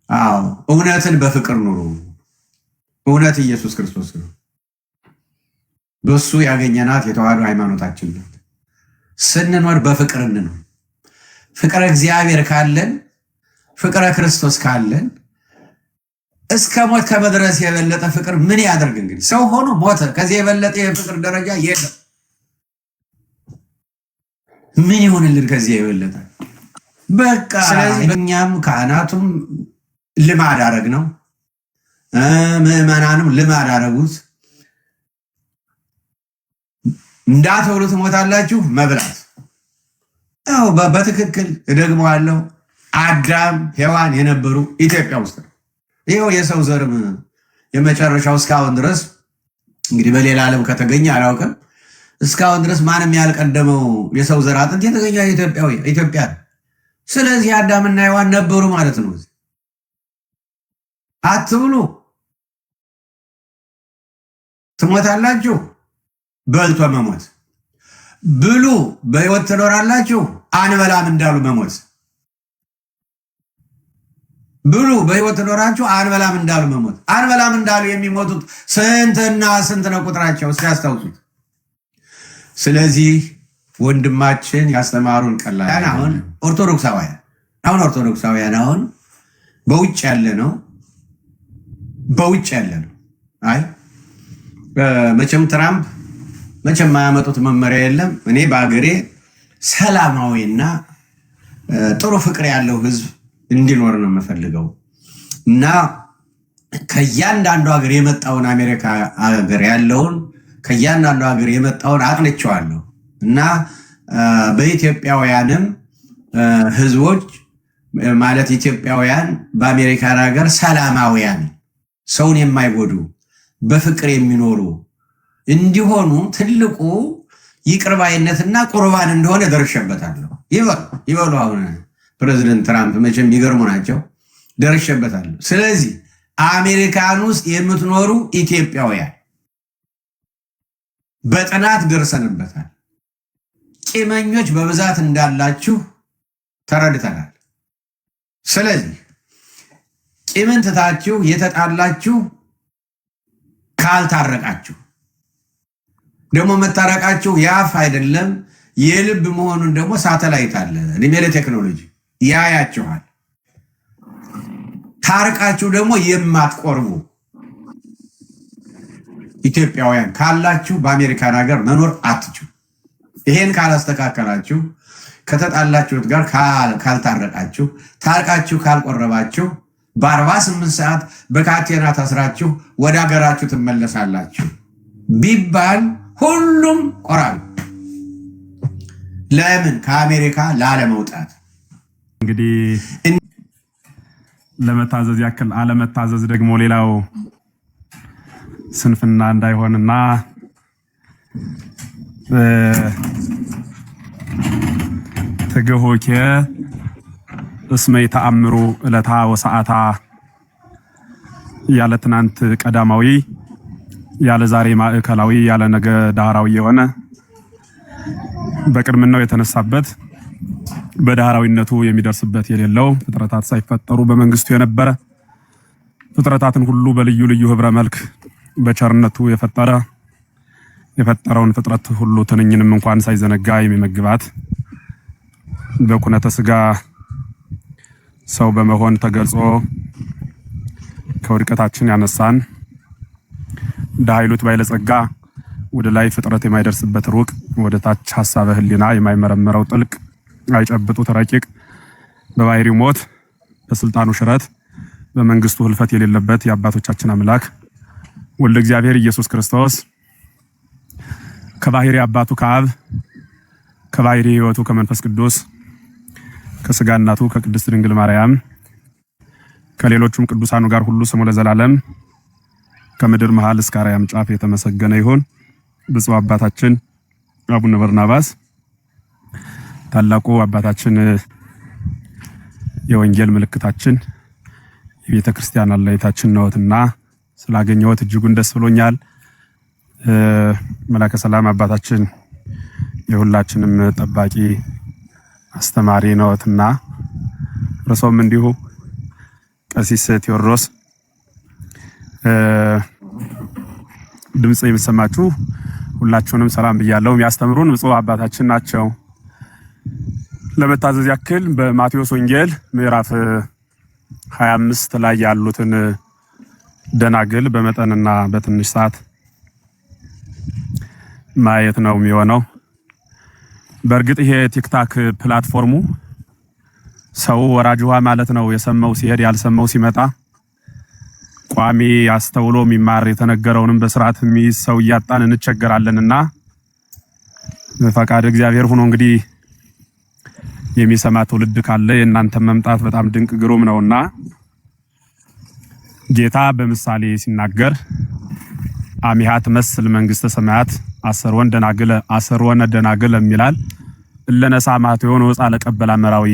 አዎ እውነትን በፍቅር ኑሩ። እውነት ኢየሱስ ክርስቶስ ነው። በሱ ያገኘናት የተዋህዶ ሃይማኖታችን ናት። ስንኖር በፍቅር እንኖር። ፍቅረ እግዚአብሔር ካለን፣ ፍቅረ ክርስቶስ ካለን እስከ ሞት ከመድረስ የበለጠ ፍቅር ምን ያደርግ? እንግዲህ ሰው ሆኖ ሞተ። ከዚህ የበለጠ የፍቅር ደረጃ የለም። ምን ይሆንልን ከዚህ የበለጠ? በቃ ስለዚህ እኛም ካህናቱም ልማድ አደረግ ነው፣ ምዕመናንም ልማድ አደረጉት። እንዳትበሉ ትሞታላችሁ መብላት። ያው በትክክል እደግመዋለሁ፣ አዳም ሔዋን የነበሩ ኢትዮጵያ ውስጥ ነው። ይኸው የሰው ዘርም የመጨረሻው እስካሁን ድረስ እንግዲህ በሌላ ዓለም ከተገኘ አላውቅም። እስካሁን ድረስ ማንም ያልቀደመው የሰው ዘር አጥንት የተገኘ ኢትዮጵያ ነው። ስለዚህ አዳምና ሔዋን ነበሩ ማለት ነው። አትብሉ ትሞታላችሁ፣ በልቶ መሞት። ብሉ በሕይወት ትኖራላችሁ፣ አንበላም እንዳሉ መሞት። ብሉ በሕይወት ትኖራችሁ፣ አንበላም እንዳሉ መሞት። አንበላም እንዳሉ የሚሞቱት ስንትና ስንት ነው ቁጥራቸው? እስኪ ያስታውሱት። ስለዚህ ወንድማችን ያስተማሩን ቀላል አሁን ኦርቶዶክሳውያን አሁን በውጭ ያለ ነው አይ መቼም ትራምፕ መቼም ማያመጡት መመሪያ የለም። እኔ በአገሬ ሰላማዊና ጥሩ ፍቅር ያለው ህዝብ እንዲኖር ነው የምፈልገው እና ከእያንዳንዱ ሀገር የመጣውን አሜሪካ ሀገር ያለውን ከእያንዳንዱ ሀገር የመጣውን አጥንቼዋለሁ እና በኢትዮጵያውያንም ህዝቦች ማለት ኢትዮጵያውያን በአሜሪካን ሀገር ሰላማውያን፣ ሰውን የማይጎዱ በፍቅር የሚኖሩ እንዲሆኑ ትልቁ ይቅርባይነትና ቁርባን እንደሆነ ደርሼበታለሁ። ይበሉ አሁን ፕሬዚደንት ትራምፕ መቼም የሚገርሙ ናቸው። ደርሼበታለሁ። ስለዚህ አሜሪካን ውስጥ የምትኖሩ ኢትዮጵያውያን በጥናት ደርሰንበታል። ቂመኞች በብዛት እንዳላችሁ ተረድተናል። ስለዚህ ቂምን ትታችሁ የተጣላችሁ ካልታረቃችሁ ደግሞ መታረቃችሁ የአፍ አይደለም የልብ መሆኑን ደግሞ ሳተላይት አለ ሪሜል ቴክኖሎጂ ያያችኋል። ታርቃችሁ ደግሞ የማትቆርቡ ኢትዮጵያውያን ካላችሁ በአሜሪካን ሀገር መኖር አትችሉ። ይሄን ካላስተካከላችሁ፣ ከተጣላችሁት ጋር ካልታረቃችሁ፣ ታርቃችሁ ካልቆረባችሁ በ48 ሰዓት በካቴና ታስራችሁ ወደ ሀገራችሁ ትመለሳላችሁ ቢባል ሁሉም ቆራሉ። ለምን? ከአሜሪካ ላለመውጣት። እንግዲህ ለመታዘዝ ያክል አለመታዘዝ ደግሞ ሌላው ስንፍና እንዳይሆንና ትግሆኬ እስመ ይተአምሩ ዕለታ ወሰዓታ ያለ ትናንት ቀዳማዊ ያለ ዛሬ ማዕከላዊ ያለ ነገ ዳህራዊ የሆነ በቅድምናው የተነሳበት በዳህራዊነቱ የሚደርስበት የሌለው ፍጥረታት ሳይፈጠሩ በመንግስቱ የነበረ ፍጥረታትን ሁሉ በልዩ ልዩ ህብረ መልክ በቸርነቱ የፈጠረውን ፍጥረት ሁሉ ትንኝንም እንኳን ሳይዘነጋ የሚመግባት በኩነተ ስጋ ሰው በመሆን ተገልጾ ከውድቀታችን ያነሳን ዳይሉት ባይለጸጋ ወደ ላይ ፍጥረት የማይደርስበት ሩቅ ወደ ታች ሐሳበ ህሊና የማይመረመረው ጥልቅ አይጨብጡት ረቂቅ በባህሪው ሞት በስልጣኑ ሽረት በመንግስቱ ህልፈት የሌለበት የአባቶቻችን አምላክ ወልደ እግዚአብሔር ኢየሱስ ክርስቶስ ከባህሪ አባቱ ከአብ ከባህሪ ህይወቱ ከመንፈስ ቅዱስ ከስጋ እናቱ ከቅድስት ድንግል ማርያም ከሌሎቹም ቅዱሳኑ ጋር ሁሉ ስሙ ለዘላለም ከምድር መሃል እስከ አርያም ጫፍ የተመሰገነ ይሁን። ብፁዕ አባታችን አቡነ በርናባስ ታላቁ አባታችን የወንጌል ምልክታችን የቤተ ክርስቲያን አለኝታችን ነውትና ስላገኘሁት እጅጉን ደስ ብሎኛል። መላከ ሰላም አባታችን የሁላችንም ጠባቂ አስተማሪ ነውትና እርሶም እንዲሁ ቀሲስ ቴዎድሮስ ድምጽ የሚሰማችሁ ሁላችሁንም ሰላም ብያለሁ። የሚያስተምሩን ብፁዕ አባታችን ናቸው። ለመታዘዝ ያክል በማቴዎስ ወንጌል ምዕራፍ 25 ላይ ያሉትን ደናግል በመጠንና በትንሽ ሰዓት ማየት ነው የሚሆነው። በእርግጥ ይሄ ቲክታክ ፕላትፎርሙ ሰው ወራጅ ውሃ ማለት ነው። የሰማው ሲሄድ ያልሰማው ሲመጣ ቋሚ አስተውሎ የሚማር የተነገረውንም በስርዓት የሚይዝ ሰው እያጣን እንቸገራለንና ፈቃድ እግዚአብሔር ሆኖ እንግዲህ የሚሰማ ትውልድ ካለ የእናንተ መምጣት በጣም ድንቅ ግሩም ነውና ጌታ በምሳሌ ሲናገር አሚሃት መስል መንግስተ ሰማያት አሰርወነ ደናግል የሚላል እለነሳ ማቴዎን ወጻ ለቀበላ መራዊ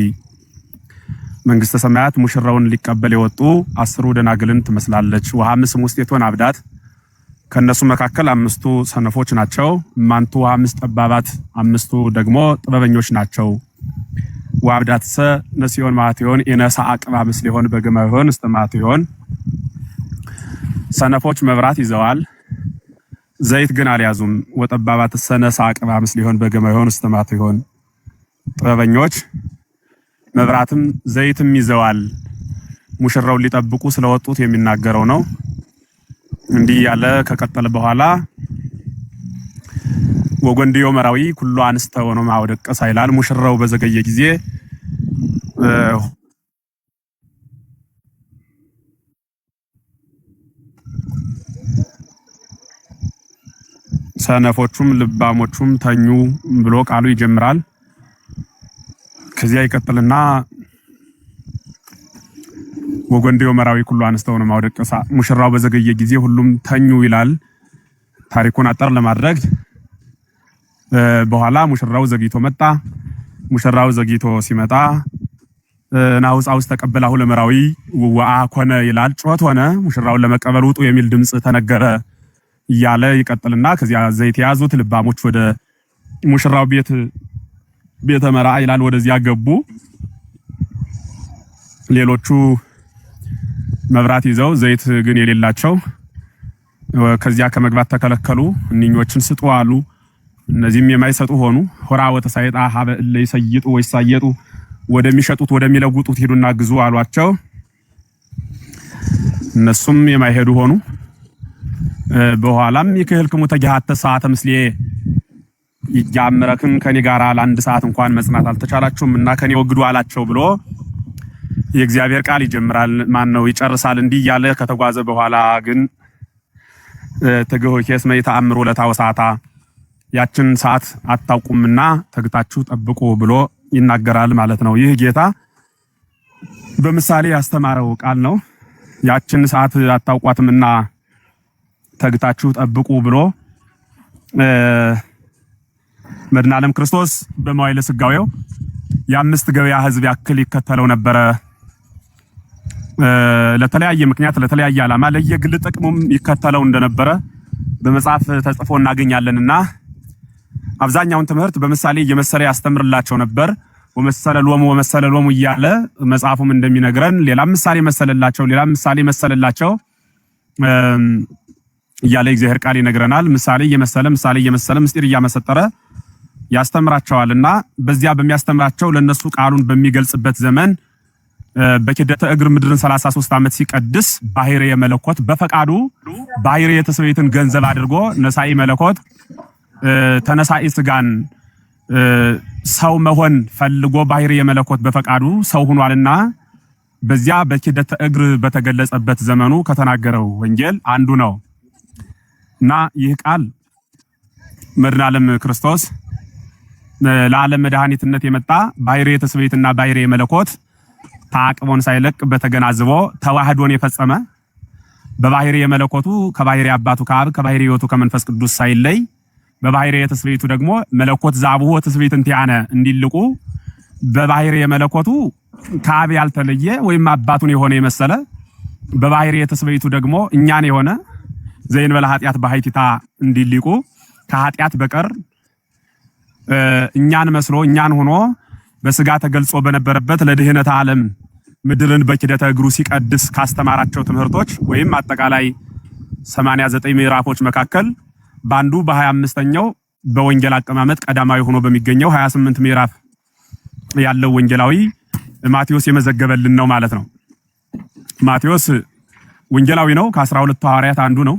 መንግስተ ሰማያት ሙሽራውን ሊቀበል የወጡ 10 ደናግልን ትመስላለች። ወሐምስ ሙስቴቶን አብዳት ከነሱ መካከል 5ቱ ሰነፎች ናቸው። ማንቱ 5 ጠባባት 5ቱ ደግሞ ጥበበኞች ናቸው። ወአብዳትሰ ነሲዮን ማቴዎን ኢነሳ አቅባ ምስሊሆን በገማሆን እስተማቴዎን ሰነፎች መብራት ይዘዋል፣ ዘይት ግን አልያዙም። ወጠባባት ሰነሳ አቅባ ምስሊሆን በገማሆን እስተማቴዎን ጥበበኞች መብራትም ዘይትም ይዘዋል፣ ሙሽራውን ሊጠብቁ ስለወጡት የሚናገረው ነው። እንዲህ ያለ ከቀጠለ በኋላ ወጎንዲዮ መራዊ ኩሉ አንስተ ሆኖ ማውደቀ ሳይላል ሙሽራው በዘገየ ጊዜ ሰነፎቹም ልባሞቹም ተኙ ብሎ ቃሉ ይጀምራል። ከዚያ ይቀጥልና ወጎንዲዮ መራዊ ኩሉ አንስተው ነው ማውደቀሳ ሙሽራው በዘገየ ጊዜ ሁሉም ተኙ ይላል። ታሪኩን አጠር ለማድረግ በኋላ ሙሽራው ዘግይቶ መጣ። ሙሽራው ዘግይቶ ሲመጣ ናውጻውስ ተቀበላሁ ለመራዊ ወአ ኮነ ይላል። ጮት ሆነ ሙሽራውን ለመቀበል ውጡ የሚል ድምጽ ተነገረ እያለ ይቀጥልና ከዚያ ዘይት የያዙት ልባሞች ወደ ሙሽራው ቤተ መራ ይላል ወደዚያ ገቡ። ሌሎቹ መብራት ይዘው ዘይት ግን የሌላቸው ከዚያ ከመግባት ተከለከሉ። እነኞችን ስጡ አሉ። እነዚህም የማይሰጡ ሆኑ። ሆራ ወተሳይጣ ሀበ ለይሰይጡ ወይሳየጡ ወደሚሸጡት ወደሚለውጡት ሄዱና ግዙ አሏቸው። እነሱም የማይሄዱ ሆኑ። በኋላም ይከልክሙ ተጃሃተ ሰዓተ ምስሌ ይጃምረክን ከኔ ጋር ለአንድ ሰዓት እንኳን መጽናት አልተቻላችሁምና ከኔ ወግዱ አላቸው ብሎ የእግዚአብሔር ቃል ይጀምራል። ማን ነው ይጨርሳል። እንዲህ ያለ ከተጓዘ በኋላ ግን ተገሆ ኬስ መይተአምሩ ለታወሳታ ያችን ሰዓት አታውቁምና ተግታችሁ ጠብቁ ብሎ ይናገራል ማለት ነው። ይህ ጌታ በምሳሌ ያስተማረው ቃል ነው። ያችን ሰዓት አታውቋትምና ተግታችሁ ጠብቁ ብሎ መድኃኔ ዓለም ክርስቶስ በመዋዕለ ሥጋዌው የ5 ገበያ ሕዝብ ያክል ይከተለው ነበረ። ለተለያየ ምክንያት ለተለያየ ዓላማ ለየግል ጥቅሙም ይከተለው እንደነበረ በመጽሐፍ ተጽፎ እናገኛለንና አብዛኛውን ትምህርት በምሳሌ እየመሰለ ያስተምርላቸው ነበር። ወመሰለ ሎሙ እያለ መጽሐፉም እንደሚነግረን ሌላም ምሳሌ መሰለላቸው እያለ እግዚአብሔር ቃል ይነግረናል። ምሳሌ እየመሰለ ምስጢር እያመሰጠረ ያስተምራቸዋልና በዚያ በሚያስተምራቸው ለነሱ ቃሉን በሚገልጽበት ዘመን በኪደተ እግር ምድርን 33 ዓመት ሲቀድስ ባሕርየ መለኮት በፈቃዱ ባሕርየ ተስቤትን ገንዘብ አድርጎ ነሳኢ መለኮት ተነሳኢ ስጋን ሰው መሆን ፈልጎ ባሕርየ መለኮት በፈቃዱ ሰው ሆኗልና በዚያ በኪደተ እግር በተገለጸበት ዘመኑ ከተናገረው ወንጌል አንዱ ነው እና ይህ ቃል መድኃኔ ዓለም ክርስቶስ ለዓለም መድኃኒትነት የመጣ ባሕርየ ተስቤትና ባሕርየ መለኮት ታቅቦን ሳይለቅ በተገናዝቦ ተዋህዶን የፈጸመ በባሕርየ መለኮቱ ከባሕርየ አባቱ ከአብ ከባሕርየ ሕይወቱ ከመንፈስ ቅዱስ ሳይለይ በባሕርየ ተስቤቱ ደግሞ መለኮት ዛብሁ ተስቤትን ቲያነ እንዲልቁ በባሕርየ መለኮቱ ከአብ ያልተለየ ወይም አባቱን የሆነ የመሰለ በባሕርየ ተስቤቱ ደግሞ እኛን የሆነ ዘእንበለ ኃጢአት በኃይቲታ እንዲልቁ ከኃጢአት በቀር እኛን መስሎ እኛን ሆኖ በስጋ ተገልጾ በነበረበት ለድህነት ዓለም ምድርን በኪደተ እግሩ ሲቀድስ ካስተማራቸው ትምህርቶች ወይም አጠቃላይ 89 ምዕራፎች መካከል ባንዱ በ25ኛው በወንጌል አቀማመጥ ቀዳማዊ ሆኖ በሚገኘው 28 ምዕራፍ ያለው ወንጌላዊ ማቴዎስ የመዘገበልን ነው ማለት ነው። ማቴዎስ ወንጌላዊ ነው፣ ከ12 ሐዋርያት አንዱ ነው።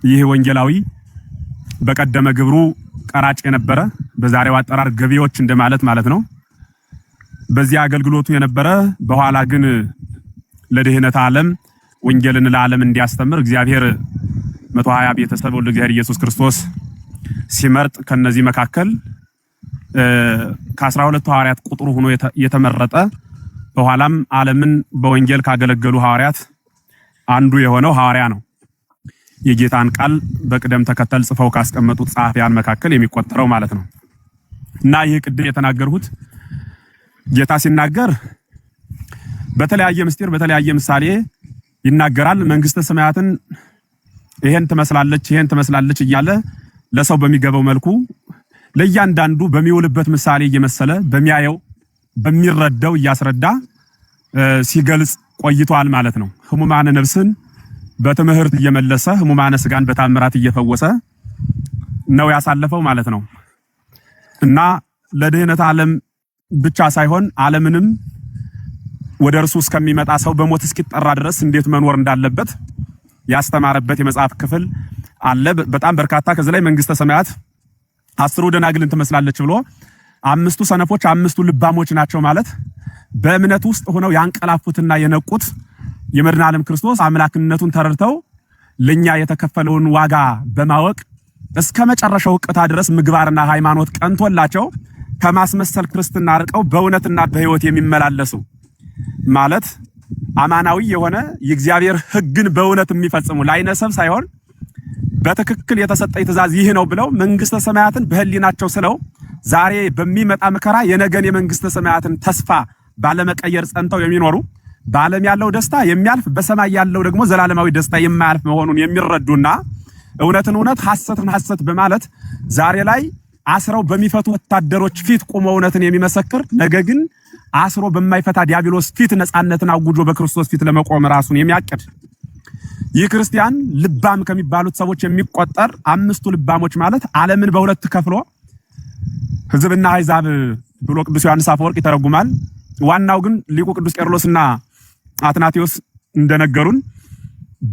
ይህ ወንጌላዊ በቀደመ ግብሩ ቀራጭ የነበረ በዛሬው አጠራር ገቢዎች እንደማለት ማለት ነው። በዚህ አገልግሎቱ የነበረ በኋላ ግን ለድህነት ዓለም ወንጌልን ለዓለም እንዲያስተምር እግዚአብሔር 120 ቤተሰብ ወልደ እግዚአብሔር ኢየሱስ ክርስቶስ ሲመርጥ ከነዚህ መካከል ከ12 ሐዋርያት ቁጥሩ ሆኖ የተመረጠ በኋላም ዓለምን በወንጌል ካገለገሉ ሐዋርያት አንዱ የሆነው ሐዋርያ ነው። የጌታን ቃል በቅደም ተከተል ጽፈው ካስቀመጡት ጸሐፊያን መካከል የሚቆጠረው ማለት ነው። እና ይህ ቅድም የተናገርሁት ጌታ ሲናገር በተለያየ ምስጢር በተለያየ ምሳሌ ይናገራል። መንግስተ ሰማያትን ይሄን ትመስላለች እያለ ለሰው በሚገባው መልኩ ለእያንዳንዱ በሚውልበት ምሳሌ እየመሰለ በሚያየው በሚረዳው እያስረዳ ሲገልጽ ቆይቷል ማለት ነው። ህሙማነ ነፍስን በትምህርት እየመለሰ ህሙማነ ስጋን በታምራት እየፈወሰ ነው ያሳለፈው ማለት ነው። እና ለድህነት ዓለም ብቻ ሳይሆን ዓለምንም ወደ እርሱ እስከሚመጣ ሰው በሞት እስኪጠራ ድረስ እንዴት መኖር እንዳለበት ያስተማረበት የመጽሐፍ ክፍል አለ። በጣም በርካታ። ከዚህ ላይ መንግስተ ሰማያት 10 ደናግልን ትመስላለች ብሎ 5 ሰነፎች 5 ልባሞች ናቸው ማለት በእምነት ውስጥ ሆነው ያንቀላፉትና የነቁት የመድኃኔ ዓለም ክርስቶስ አምላክነቱን ተረድተው ለኛ የተከፈለውን ዋጋ በማወቅ እስከ መጨረሻው ቅጣ ድረስ ምግባርና ሃይማኖት ቀንቶላቸው ከማስመሰል ክርስትና ርቀው በእውነትና በህይወት የሚመላለሱ ማለት አማናዊ የሆነ የእግዚአብሔር ሕግን በእውነት የሚፈጽሙ ላይነሰብ ሳይሆን በትክክል የተሰጠኝ ትእዛዝ ይህ ነው ብለው መንግስተ ሰማያትን በህሊናቸው ስለው ዛሬ በሚመጣ መከራ የነገን የመንግስተ ሰማያትን ተስፋ ባለመቀየር ጸንተው የሚኖሩ በዓለም ያለው ደስታ የሚያልፍ በሰማይ ያለው ደግሞ ዘላለማዊ ደስታ የማያልፍ መሆኑን የሚረዱና እውነትን እውነት ሐሰትን ሐሰት በማለት ዛሬ ላይ አስረው በሚፈቱ ወታደሮች ፊት ቆመው እውነትን የሚመሰክር ነገ ግን አስሮ በማይፈታ ዲያብሎስ ፊት ነፃነትን አውጆ በክርስቶስ ፊት ለመቆም ራሱን የሚያቅድ ይህ ክርስቲያን ልባም ከሚባሉት ሰዎች የሚቆጠር 5 ልባሞች ማለት ዓለምን በሁለት ከፍሎ ሕዝብና አሕዛብ ብሎ ቅዱስ ዮሐንስ አፈወርቅ ይተረጉማል። ዋናው ግን ሊቁ ቅዱስ ቄርሎስና አትናቴዎስ እንደነገሩን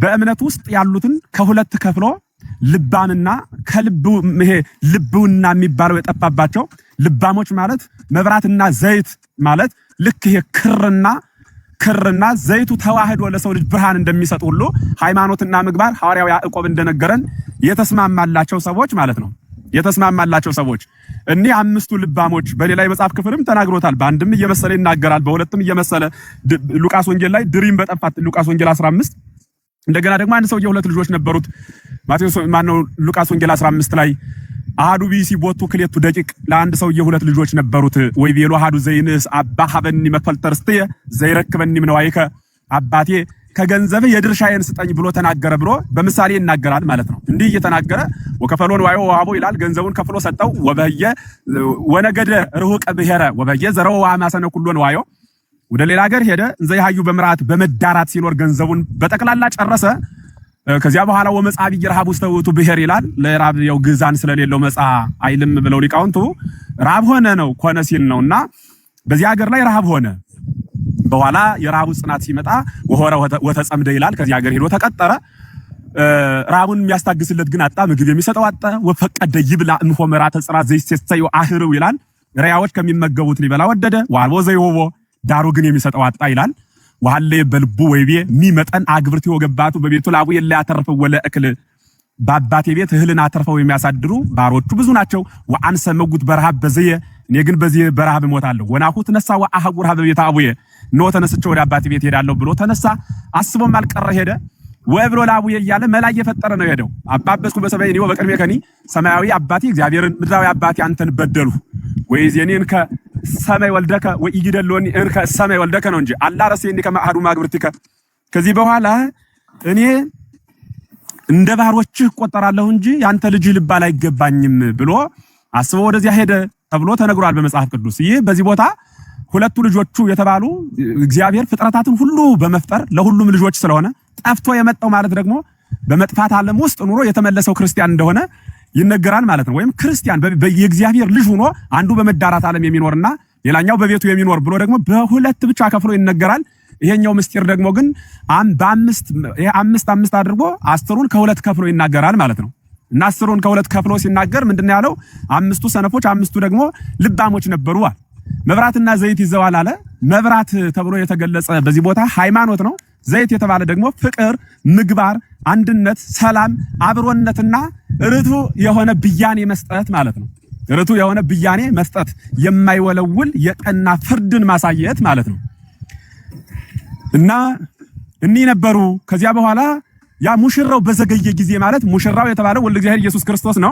በእምነት ውስጥ ያሉትን ከሁለት ከፍሎ ልባምና ከልቡ ልቡና የሚባለው የጠፋባቸው ልባሞች ማለት መብራትና ዘይት ማለት ልክ ይሄ ክርና ዘይቱ ተዋህዶ ለሰው ልጅ ብርሃን እንደሚሰጥ ሁሉ ሃይማኖትና ምግባር ሐዋርያው ያዕቆብ እንደነገረን የተስማማላቸው ሰዎች ማለት ነው። የተስማማላቸው ሰዎች እኒህ 5 ልባሞች በሌላ የመጽሐፍ ክፍልም ተናግሮታል። በአንድም እየመሰለ ይናገራል፣ በሁለትም እየመሰለ ሉቃስ ወንጌል ላይ ድሪም በጠፋት ሉቃስ ወንጌል 15 እንደገና ደግሞ አንድ ሰው የሁለት ልጆች ነበሩት። ማቴዎስ ሉቃስ ወንጌል 15 ላይ አሐዱ ቢሲ ቦቱ ክሌቱ ደቂቅ ለአንድ ሰው የሁለት ልጆች ነበሩት። ወይ ቤሎ አሐዱ ዘይንስ አባ ሀበኒ መፈልተርስትየ ዘይረክበኒ ምንዋይከ አባቴ ከገንዘብህ የድርሻዬን ስጠኝ ብሎ ተናገረ ብሎ በምሳሌ ይናገራል ማለት ነው። እንዲህ እየተናገረ ወከፈሎን ዋዮ ዋቦ ይላል። ገንዘቡን ከፍሎ ሰጠው። ወበየ ወነገደ ርሁቀ ብሔረ ወበየ ዘረው ዋማሰነ ኩሎን ዋዮ ወደ ሌላ ሀገር ሄደ። እንዘይሃዩ በምራት በመዳራት ሲኖር ገንዘቡን በጠቅላላ ጨረሰ። ከዚያ በኋላ ወመጻቢ ይርሃብ ውስጥ ውቱ ብሔር ይላል። ለራብ ያው ግዛን ስለሌለው መጻ አይልም ብለው ሊቃውንቱ ራብ ሆነ ነው ኮነ ሲል ነውና በዚህ ሀገር ላይ ራብ ሆነ። በኋላ የራቡ ጽናት ሲመጣ ወሆረ ወተጸምደ ይላል። ከዚህ ሀገር ሄዶ ተቀጠረ። ራቡን የሚያስታግስለት ግን አጣ። ምግብ የሚሰጠው አጣ። ወፈቀደ ይብላ እንሆመራ ተጽራት ዘይሰሰዩ አህሩ ይላል። ሪያዎች ከሚመገቡት ሊበላ ወደደ። ዋልቦ ዘይሆቦ ዳሩ ግን የሚሰጠው አጣ ይላል። ወሐለ በልቡ ወይቤ ሚመጠን አግብርት ወገባቱ በቤቱ ላቡ የለ ያተርፈው ወለ እክል በአባቴ ቤት እህልን አተርፈው የሚያሳድሩ ባሮቹ ብዙ ናቸው። ወአንሰ መጉት በረሃብ በዘየ እኔ ግን በዚህ በረሃብ እሞታለሁ። ወናሁ ተነሳ ወአህጉር ሀበ ቤተ አቡየ ነው ተነስቼ ወደ አባቴ ቤት ሄዳለሁ ብሎ ተነሳ። አስቦም አልቀረ ሄደ። ወብሎ ላቡየ እያለ መላ እየፈጠረ ነው ሄደው። አባበስኩ በሰማይ ነው በቅድሜ ከኒ ሰማያዊ አባቴ እግዚአብሔርን ምድራዊ አባቴ አንተን በደሉ ወይስ የኔን ከሰማይ ወልደከ ወይግደሎኒ እንከ ሰማይ ወልደከ ነው እንጂ አላረሰኒ ከማህዱ ማግብርቲከ ከዚህ በኋላ እኔ እንደ ባሮችህ ቆጠራለሁ እንጂ ያንተ ልጅ ልባል አይገባኝም ብሎ አስቦ ወደዚያ ሄደ ተብሎ ተነግሯል በመጽሐፍ ቅዱስ። ይህ በዚህ ቦታ ሁለቱ ልጆቹ የተባሉ እግዚአብሔር ፍጥረታትን ሁሉ በመፍጠር ለሁሉም ልጆች ስለሆነ ጠፍቶ የመጣው ማለት ደግሞ በመጥፋት ዓለም ውስጥ ኑሮ የተመለሰው ክርስቲያን እንደሆነ ይነገራል ማለት ነው። ወይም ክርስቲያን የእግዚአብሔር ልጅ ሆኖ አንዱ በመዳራት ዓለም የሚኖርና ሌላኛው በቤቱ የሚኖር ብሎ ደግሞ በሁለት ብቻ ከፍሎ ይነገራል። ይሄኛው ምስጢር ደግሞ ግን አምስት አድርጎ 10ን ከሁለት ከፍሎ ይናገራል ማለት ነው። እና 10ን ከሁለት ከፍሎ ሲናገር ምንድነው ያለው? 5ቱ ሰነፎች 5ቱ ደግሞ ልባሞች ነበሩ። መብራትና ዘይት ይዘዋል አለ። መብራት ተብሎ የተገለጸ በዚህ ቦታ ሃይማኖት ነው። ዘይት የተባለ ደግሞ ፍቅር፣ ምግባር፣ አንድነት፣ ሰላም፣ አብሮነትና ርቱ የሆነ ብያኔ መስጠት ማለት ነው። ርቱ የሆነ ብያኔ መስጠት፣ የማይወለውል የቀና ፍርድን ማሳየት ማለት ነው። እና እኒ ነበሩ። ከዚያ በኋላ ያ ሙሽራው በዘገየ ጊዜ ማለት ሙሽራው የተባለው ወልደ እግዚአብሔር ኢየሱስ ክርስቶስ ነው።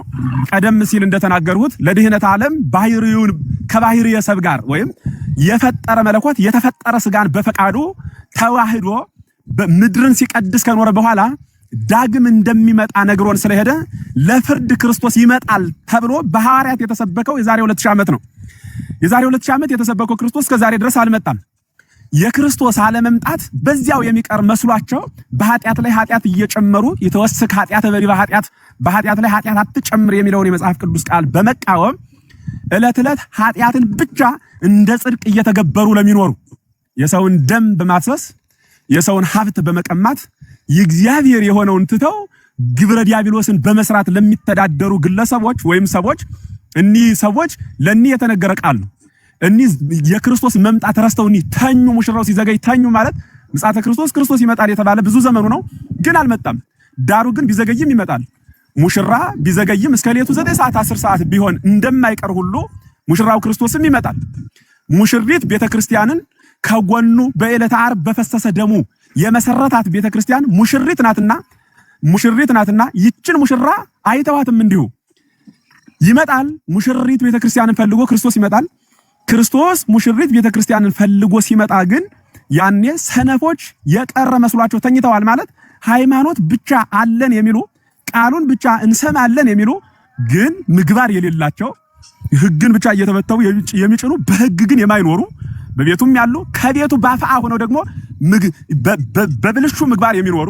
ቀደም ሲል እንደተናገርሁት ለድህነት ዓለም ባህሪውን ከባህሪየ ሰብ ጋር ወይም የፈጠረ መለኮት የተፈጠረ ስጋን በፈቃዱ ተዋህዶ ምድርን ሲቀድስ ከኖረ በኋላ ዳግም እንደሚመጣ ነግሮን ስለሄደ ለፍርድ ክርስቶስ ይመጣል ተብሎ በሐዋርያት የተሰበከው የዛሬ 2000 ዓመት ነው። የዛሬ 2000 ዓመት የተሰበከው ክርስቶስ ከዛሬ ድረስ አልመጣም። የክርስቶስ አለመምጣት በዚያው የሚቀር መስሏቸው በኃጢአት ላይ ኃጢአት እየጨመሩ የተወሰከ ኃጢአት በኃጢአት ላይ ኃጢአት አትጨምር የሚለውን የመጽሐፍ ቅዱስ ቃል በመቃወም ዕለት ዕለት ኃጢአትን ብቻ እንደ ጽድቅ እየተገበሩ ለሚኖሩ የሰውን ደም በማፍሰስ የሰውን ሀብት በመቀማት የእግዚአብሔር የሆነውን ትተው ግብረ ዲያብሎስን በመስራት ለሚተዳደሩ ግለሰቦች ወይም ሰዎች እኒህ ሰዎች ለእኒህ የተነገረ ቃል ነው። እኒህ የክርስቶስ መምጣት ረስተው እኒህ ተኙ። ሙሽራው ሲዘገይ ተኙ ማለት ምጽአተ ክርስቶስ ይመጣል የተባለ ብዙ ዘመኑ ነው፣ ግን አልመጣም። ዳሩ ግን ቢዘገይም ይመጣል። ሙሽራ ቢዘገይም እስከ ሌቱ 9 ሰዓት 10 ሰዓት ቢሆን እንደማይቀር ሁሉ ሙሽራው ክርስቶስም ይመጣል። ሙሽሪት ቤተክርስቲያንን ከጎኑ በዕለተ ዓርብ በፈሰሰ ደሙ የመሰረታት ቤተክርስቲያን ሙሽሪት ናትና ይችን ሙሽራ አይተዋትም። እንዲሁ ይመጣል። ሙሽሪት ቤተክርስቲያንን ፈልጎ ክርስቶስ ይመጣል። ክርስቶስ ሙሽሪት ቤተክርስቲያንን ፈልጎ ሲመጣ ግን ያኔ ሰነፎች የቀረ መስሏቸው ተኝተዋል። ማለት ሃይማኖት ብቻ አለን የሚሉ ቃሉን ብቻ እንሰማለን የሚሉ ግን ምግባር የሌላቸው ሕግን ብቻ እየተበተው የሚጭኑ በሕግ ግን የማይኖሩ በቤቱም ያሉ ከቤቱ ባፋ ሆነው ደግሞ በብልሹ ምግባር የሚኖሩ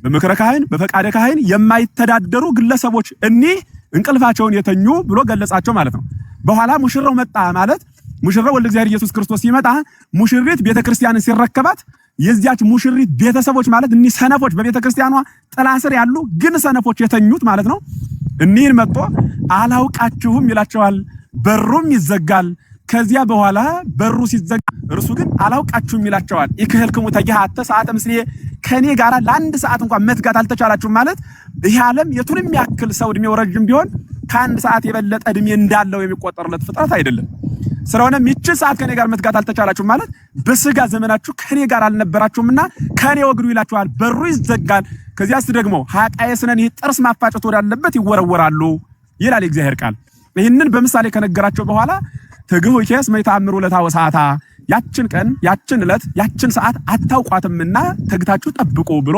በምክረ ካህን በፈቃደ ካህን የማይተዳደሩ ግለሰቦች እኒህ እንቅልፋቸውን የተኙ ብሎ ገለጻቸው ማለት ነው። በኋላ ሙሽራው መጣ ማለት ሙሽራው ወልደ እግዚአብሔር ኢየሱስ ክርስቶስ ሲመጣ ሙሽሪት ቤተክርስቲያንን ሲረከባት የዚያች ሙሽሪት ቤተሰቦች ማለት እኒህ ሰነፎች በቤተክርስቲያኗ ጥላ ስር ያሉ ግን ሰነፎች የተኙት ማለት ነው። እኒህን መጥቶ አላውቃችሁም ይላቸዋል። በሩም ይዘጋል። ከዚያ በኋላ በሩ ሲዘጋ እርሱ ግን አላውቃችሁም ይላቸዋል። ይክህልክሙ ተጊሃተ ሰዓተ ምስሌ ከኔ ጋራ ለአንድ ሰዓት እንኳን መትጋት አልተቻላችሁም ማለት ይህ ዓለም የቱንም ያክል ሰው እድሜው ረጅም ቢሆን ከአንድ ሰዓት የበለጠ እድሜ እንዳለው የሚቆጠርለት ፍጥረት አይደለም። ስለሆነም ይህች ሰዓት ከኔ ጋር መትጋት አልተቻላችሁም ማለት በስጋ ዘመናችሁ ከኔ ጋር አልነበራችሁምና ከኔ ወግዱ ይላቸዋል። በሩ ይዘጋል። ከዚያስ ደግሞ ኃጢአየ ስነን ጥርስ ማፋጨት ወዳለበት ይወረወራሉ ይላል የእግዚአብሔር ቃል። ይህንን በምሳሌ ከነገራቸው በኋላ ትግሁ ኬስ መይታምሩ ለታ ወሳታ ያችን ቀን ያችን ዕለት ያችን ሰዓት አታውቋትምና ተግታችሁ ጠብቁ ብሎ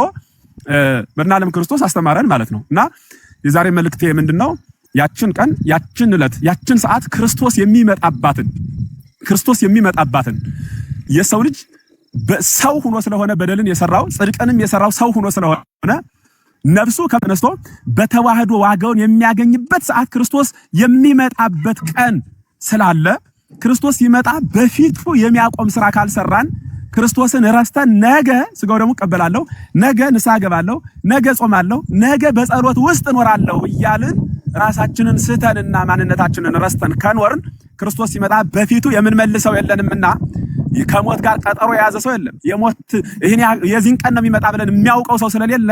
መድኃኔዓለም ክርስቶስ አስተማረን ማለት ነው። እና የዛሬ መልእክቴ ምንድነው? ያችን ቀን ያችን ዕለት ያችን ሰዓት ክርስቶስ የሚመጣባትን የሰው ልጅ በሰው ሆኖ ስለሆነ በደልን የሰራው ጽድቅንም የሰራው ሰው ሆኖ ስለሆነ ነፍሱ ከተነስቶ በተዋህዶ ዋጋውን የሚያገኝበት ሰዓት ክርስቶስ የሚመጣበት ቀን ስላለ ክርስቶስ ሲመጣ በፊቱ የሚያቆም ስራ ካልሰራን ክርስቶስን ረስተን ነገ ስጋው ደግሞ ቀበላለሁ፣ ነገ ንስሐ ገባለሁ፣ ነገ ጾማለሁ፣ ነገ በጸሎት ውስጥ እኖራለሁ እያልን ራሳችንን ስተንና ማንነታችንን ረስተን ከኖርን ክርስቶስ ሲመጣ በፊቱ የምንመልሰው የለንምና ከሞት ጋር ቀጠሮ የያዘ ሰው የለም። የዚህን ቀን ነው የሚመጣ ብለን የሚያውቀው ሰው ስለሌለ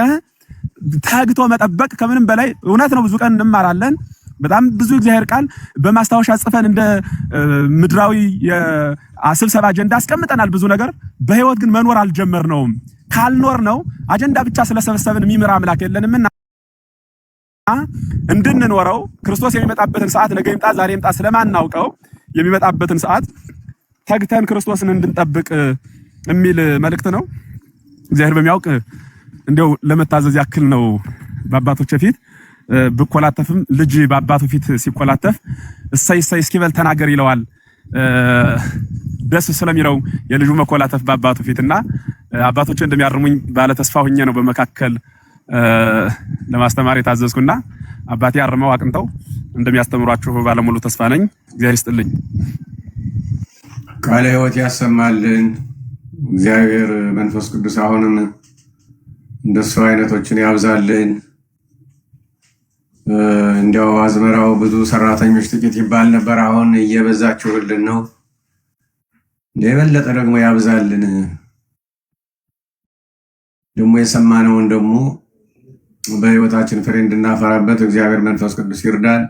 ተግቶ መጠበቅ ከምንም በላይ እውነት ነው። ብዙ ቀን እንማራለን። በጣም ብዙ እግዚአብሔር ቃል በማስታወሻ ጽፈን እንደ ምድራዊ የስብሰባ አጀንዳ አስቀምጠናል ብዙ ነገር። በህይወት ግን መኖር አልጀመርነውም። ካልኖር ነው አጀንዳ ብቻ ስለሰበሰብን የሚምራ አምላክ የለንምና እንድንኖረው ክርስቶስ የሚመጣበትን ሰዓት ነገ ይምጣ ዛሬ ይምጣ ስለማናውቀው የሚመጣበትን ሰዓት ተግተን ክርስቶስን እንድንጠብቅ የሚል መልእክት ነው። እግዚአብሔር በሚያውቅ እንደው ለመታዘዝ ያክል ነው። በአባቶች ፊት ብኮላተፍም ልጅ በአባቱ ፊት ሲኮላተፍ እሰይ እስኪበል ተናገር ይለዋል። ደስ ስለሚለው የልጁ መኮላተፍ በአባቱ ፊትና አባቶች እንደሚያርሙኝ ባለ ተስፋ ሆኜ ነው በመካከል ለማስተማር የታዘዝኩና አባቴ አርመው አቅንተው እንደሚያስተምሯችሁ ባለሙሉ ተስፋ ነኝ። እግዚአብሔር ይስጥልኝ። ቃለ ሕይወት ያሰማልን እግዚአብሔር መንፈስ ቅዱስ አሁንም እንደሱ አይነቶችን ያብዛልን። እንዲያው አዝመራው ብዙ ሰራተኞች ጥቂት ይባል ነበር፣ አሁን እየበዛችሁልን ነው። የበለጠ ደግሞ ያብዛልን። ደግሞ የሰማነውን ደግሞ በህይወታችን ፍሬ እንድናፈራበት እግዚአብሔር መንፈስ ቅዱስ ይርዳን።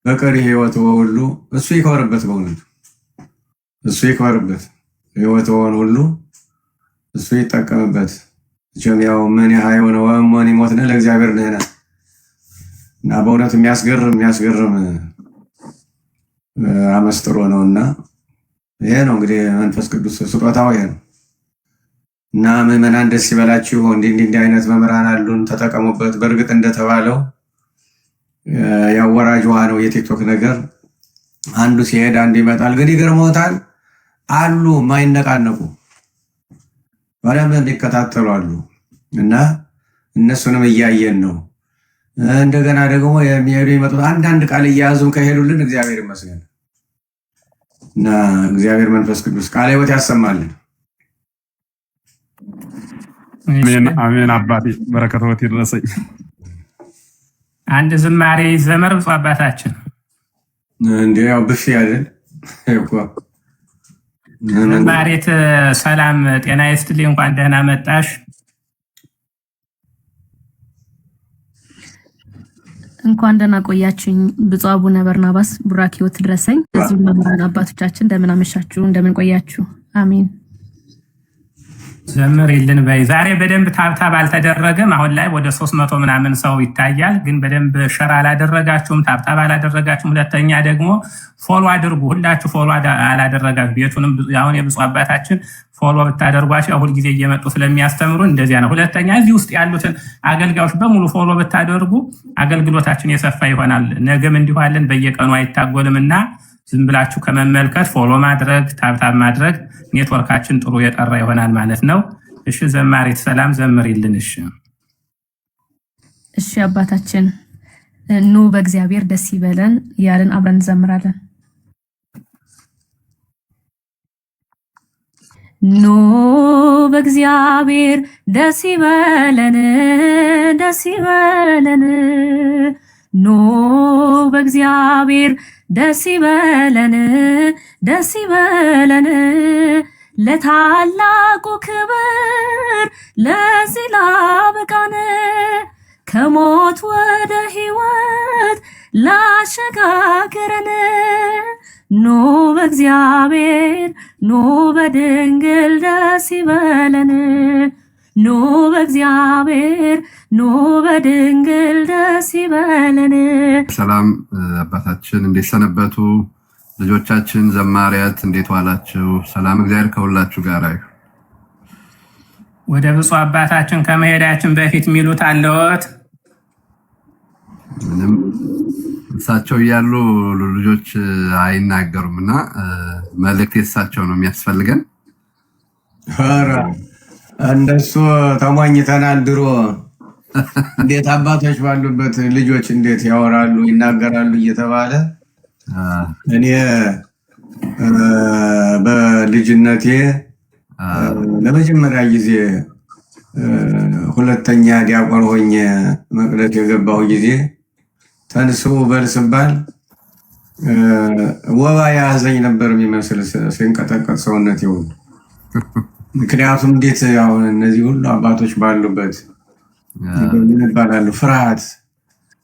በቀሪ ህይወት ሁሉ እሱ ይከበርበት፣ በእውነቱ እሱ ይከበርበት። ህይወት ሁሉ እሱ ይጠቀምበት። ጀሚያው ምን ያህል ነው ወሞን ይሞትነ ለእግዚአብሔር ነህና እና በእውነት የሚያስገርም አመስጥሮ ነውና ይሄ ነው እንግዲህ መንፈስ ቅዱስ ስጦታው ይሄ ነው። እና ምዕመናን ደስ ይበላችሁ። እንዲህ አይነት መምህራን አሉን፣ ተጠቀሙበት። በእርግጥ እንደተባለው ያወራጅ ውሃ ነው የቲክቶክ ነገር። አንዱ ሲሄድ አንዱ ይመጣል። ግን ይገርሞታል አሉ ማይነቃነቁ በደንብ የሚከታተሉ አሉ። እና እነሱንም እያየን ነው። እንደገና ደግሞ የሚሄዱ ይመጡት አንዳንድ ቃል እያያዙም ከሄዱልን እግዚአብሔር ይመስገን። እና እግዚአብሔር መንፈስ ቅዱስ ቃለ ሕይወት ያሰማልን። አሜን። አባቴ በረከቶት ይድረሰኝ። አንድ ዝማሬ ዘመር ብፁዕ አባታችን እንዴ ያው ብፌ አይደል እኮ ዝማሬት ሰላም ጤና ይስጥልኝ፣ እንኳን ደህና መጣሽ። እንኳን ደህና ቆያችሁኝ። ብፁዕ አቡነ በርናባስ ቡራኪዎት ድረሰኝ። እዚህ መምህራን አባቶቻችን እንደምን አመሻችሁ፣ እንደምን ቆያችሁ? አሜን። ዘምር ይልን በይ። ዛሬ በደንብ ታብታብ አልተደረገም። አሁን ላይ ወደ 300 ምናምን ሰው ይታያል፣ ግን በደንብ ሸር አላደረጋችሁም፣ ታብታብ አላደረጋችሁም። ሁለተኛ ደግሞ ፎሎ አድርጉ። ሁላችሁ ፎሎ አላደረጋችሁ። ቤቱንም አሁን የብፁዕ አባታችን ፎሎ ብታደርጓቸው ሁል ጊዜ እየመጡ ስለሚያስተምሩ እንደዚያ ነው። ሁለተኛ እዚህ ውስጥ ያሉትን አገልጋዮች በሙሉ ፎሎ ብታደርጉ አገልግሎታችን የሰፋ ይሆናል። ነገም እንዲሁ አለን፣ በየቀኑ አይታጎልም እና ዝም ብላችሁ ከመመልከት ፎሎ ማድረግ ታብታብ ማድረግ ኔትወርካችን ጥሩ የጠራ ይሆናል ማለት ነው። እሺ ዘማሪት ሰላም ዘምሪልን። እሺ አባታችን ኑ በእግዚአብሔር ደስ ይበለን ያለን አብረን እንዘምራለን። ኑ በእግዚአብሔር ደስ ይበለን፣ ደስ ይበለን። ኑ በእግዚአብሔር ደስ ይበለን፣ ደስ ይበለን። ለታላቁ ክብር ለዚህ ላበቃን ከሞት ወደ ሕይወት ላሸጋገረን ኑ በእግዚአብሔር ኑ በድንግል ደስ ይበለን። ኑ በእግዚአብሔር ኑ በድንግል ደስ ይበለን። ሰላም አባታችን እንዴት ሰነበቱ? ልጆቻችን ዘማሪያት እንዴት ዋላችሁ? ሰላም እግዚአብሔር ከሁላችሁ ጋር ይሁን። ወደ ብፁዕ አባታችን ከመሄዳችን በፊት ሚሉት አለዎት? ምንም እሳቸው እያሉ ልጆች አይናገሩምና መልእክት የእሳቸው ነው የሚያስፈልገን። ኧረ እንደሱ ተሟኝተናል ድሮ። እንዴት አባቶች ባሉበት ልጆች እንዴት ያወራሉ ይናገራሉ እየተባለ እኔ በልጅነቴ ለመጀመሪያ ጊዜ ሁለተኛ ዲያቆን ሆኜ መቅደስ የገባሁ ጊዜ ተንሱ በል ስባል ወባ ያዘኝ ነበር የሚመስል ሲንቀጠቀጥ ሰውነት ይሁን። ምክንያቱም እንዴት አሁን እነዚህ ሁሉ አባቶች ባሉበት ምን ይባላሉ ፍርሃት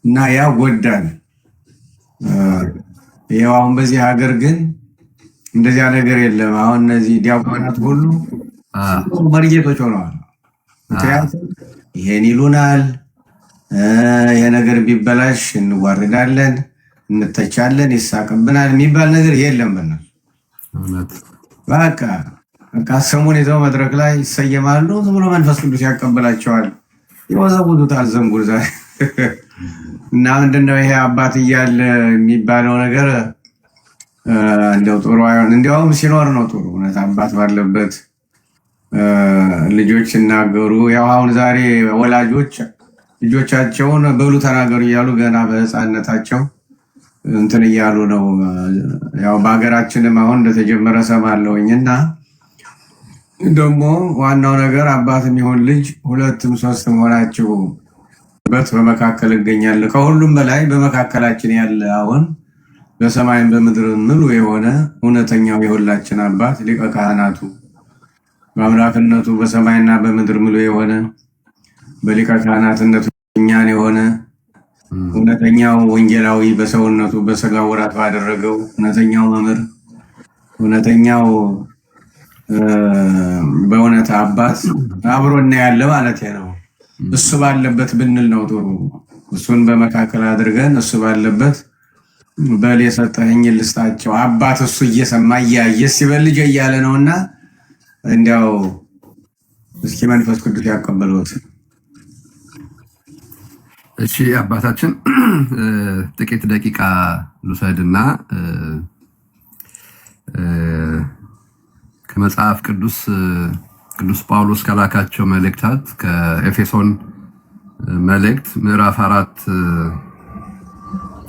እና ያ ጎዳን። ያው አሁን በዚህ ሀገር ግን እንደዚያ ነገር የለም። አሁን እነዚህ ዲያቆናት ሁሉ መርጌቶች ሆነዋል። ምክንያቱም ይሄን ይሉናል፣ ይሄ ነገር ቢበላሽ እንዋርዳለን፣ እንተቻለን፣ ይሳቅብናል የሚባል ነገር የለም። በቃ ስሙን ይዘው መድረክ ላይ ይሰየማሉ። ዝም ብሎ መንፈስ ቅዱስ ያቀበላቸዋል፣ ይወዘውዙታል ዘንጉር ዛሬ እና ምንድነው ይሄ አባት እያለ የሚባለው ነገር እንደው ጥሩ አይሆን እንዲያውም ሲኖር ነው ጥሩ። እውነት አባት ባለበት ልጆች ሲናገሩ ያው አሁን ዛሬ ወላጆች ልጆቻቸውን በሉ ተናገሩ እያሉ ገና በህፃነታቸው እንትን እያሉ ነው። ያው በሀገራችንም አሁን እንደተጀመረ ሰማለሁኝ እና ደግሞ ዋናው ነገር አባትም ይሁን ልጅ ሁለትም ሶስትም ሆናችሁ በመካከል እገኛለሁ። ከሁሉም በላይ በመካከላችን ያለ አሁን በሰማይም በምድር ምሉ የሆነ እውነተኛው የሁላችን አባት ሊቀ ካህናቱ በአምላክነቱ በሰማይና በምድር ምሉ የሆነ በሊቀ ካህናትነቱ እኛን የሆነ እውነተኛው ወንጌላዊ በሰውነቱ በስጋ ወራት ባደረገው እውነተኛው መምህር እውነተኛው በእውነት አባት አብሮና ያለ ማለት ነው። እሱ ባለበት ብንል ነው ጥሩ። እሱን በመካከል አድርገን እሱ ባለበት በል የሰጠኸኝ ልስጣቸው አባት እሱ እየሰማ እያየ ሲበል ልጅ እያለ ነውና እንዲያው እስኪ መንፈስ ቅዱስ ያቀበሉት። እሺ አባታችን ጥቂት ደቂቃ ልውሰድና ከመጽሐፍ ቅዱስ ጳውሎስ ከላካቸው መልእክታት ከኤፌሶን መልእክት ምዕራፍ 4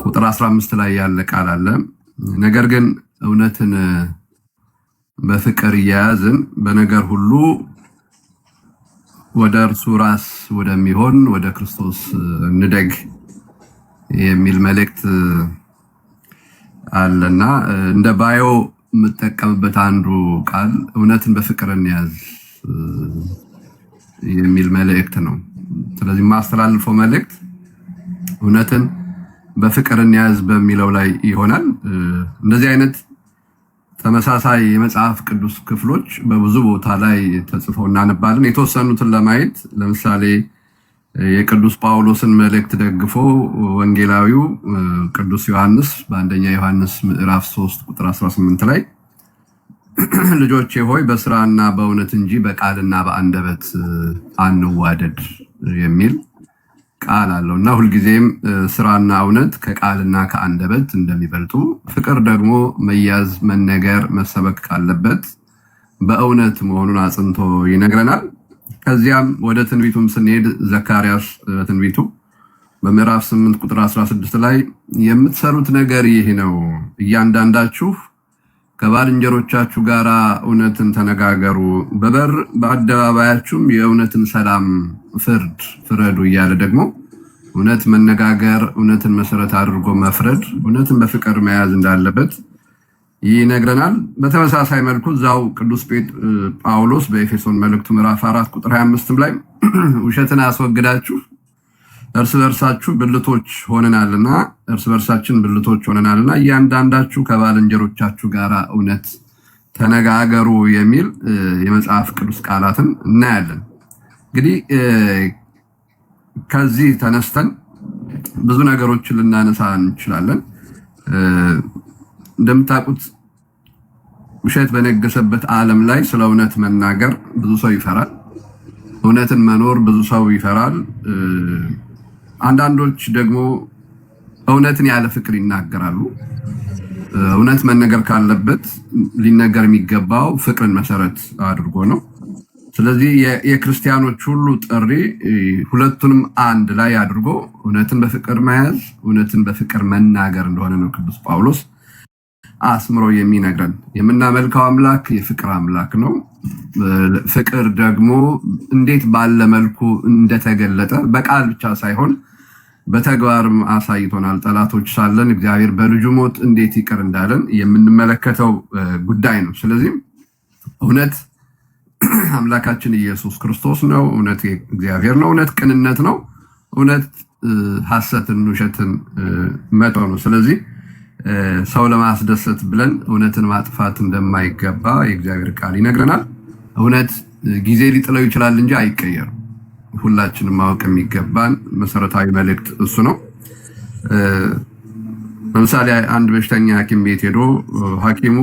ቁጥር 15 ላይ ያለ ቃል አለ። ነገር ግን እውነትን በፍቅር እያያዝን በነገር ሁሉ ወደ እርሱ ራስ ወደሚሆን ወደ ክርስቶስ እንደግ የሚል መልእክት አለና እንደ ባዮ የምጠቀምበት አንዱ ቃል እውነትን በፍቅር እንያዝ የሚል መልእክት ነው። ስለዚህ ማስተላልፈው መልእክት እውነትን በፍቅር እንያዝ በሚለው ላይ ይሆናል። እንደዚህ አይነት ተመሳሳይ የመጽሐፍ ቅዱስ ክፍሎች በብዙ ቦታ ላይ ተጽፈው እናነባለን። የተወሰኑትን ለማየት ለምሳሌ የቅዱስ ጳውሎስን መልእክት ደግፎ ወንጌላዊው ቅዱስ ዮሐንስ በአንደኛ ዮሐንስ ምዕራፍ 3 ቁጥር 18 ላይ ልጆቼ ሆይ በስራና በእውነት እንጂ በቃልና በአንደበት አንዋደድ የሚል ቃል አለው እና ሁልጊዜም ስራና እውነት ከቃልና ከአንደበት እንደሚበልጡ፣ ፍቅር ደግሞ መያዝ፣ መነገር፣ መሰበክ ካለበት በእውነት መሆኑን አጽንቶ ይነግረናል። ከዚያም ወደ ትንቢቱም ስንሄድ ዘካርያስ በትንቢቱ በምዕራፍ 8 ቁጥር 16 ላይ የምትሰሩት ነገር ይህ ነው፣ እያንዳንዳችሁ ከባልንጀሮቻችሁ ጋር እውነትን ተነጋገሩ፣ በበር በአደባባያችሁም የእውነትን ሰላም ፍረዱ እያለ ደግሞ እውነት መነጋገር፣ እውነትን መሰረት አድርጎ መፍረድ፣ እውነትን በፍቅር መያዝ እንዳለበት ይነግረናል። በተመሳሳይ መልኩ እዛው ቅዱስ ጳውሎስ በኤፌሶን መልእክቱ ምዕራፍ 4 ቁጥር 25 ላይ ውሸትን አስወግዳችሁ እርስ በርሳችን ብልቶች ሆነናልና እያንዳንዳችሁ ከባልንጀሮቻችሁ ጋር እውነት ተነጋገሩ የሚል የመጽሐፍ ቅዱስ ቃላትን እናያለን። እንግዲህ ከዚህ ተነስተን ብዙ ነገሮችን ልናነሳ እንችላለን። እንደምታውቁት ውሸት በነገሰበት ዓለም ላይ ስለ እውነት መናገር ብዙ ሰው ይፈራል። እውነትን መኖር ብዙ ሰው ይፈራል። አንዳንዶች ደግሞ እውነትን ያለ ፍቅር ይናገራሉ። እውነት መነገር ካለበት ሊነገር የሚገባው ፍቅርን መሰረት አድርጎ ነው። ስለዚህ የክርስቲያኖች ሁሉ ጥሪ ሁለቱንም አንድ ላይ አድርጎ እውነትን በፍቅር መያዝ፣ እውነትን በፍቅር መናገር እንደሆነ ነው ቅዱስ ጳውሎስ አስምሮ የሚነግረን። የምናመልከው አምላክ የፍቅር አምላክ ነው። ፍቅር ደግሞ እንዴት ባለ መልኩ እንደተገለጠ በቃል ብቻ ሳይሆን በተግባርም አሳይቶናል። ጠላቶች ሳለን እግዚአብሔር በልጁ ሞት እንዴት ይቅር እንዳለን የምንመለከተው ጉዳይ ነው። ስለዚህ እውነት አምላካችን ኢየሱስ ክርስቶስ ነው። እውነት እግዚአብሔር ነው። እውነት ቅንነት ነው። እውነት ሐሰትን፣ ውሸትን መተው ነው። ስለዚህ ሰው ለማስደሰት ብለን እውነትን ማጥፋት እንደማይገባ የእግዚአብሔር ቃል ይነግረናል። እውነት ጊዜ ሊጥለው ይችላል እንጂ አይቀየርም። ሁላችንም ማወቅ የሚገባን መሰረታዊ መልእክት እሱ ነው። ለምሳሌ አንድ በሽተኛ ሐኪም ቤት ሄዶ ሐኪሙ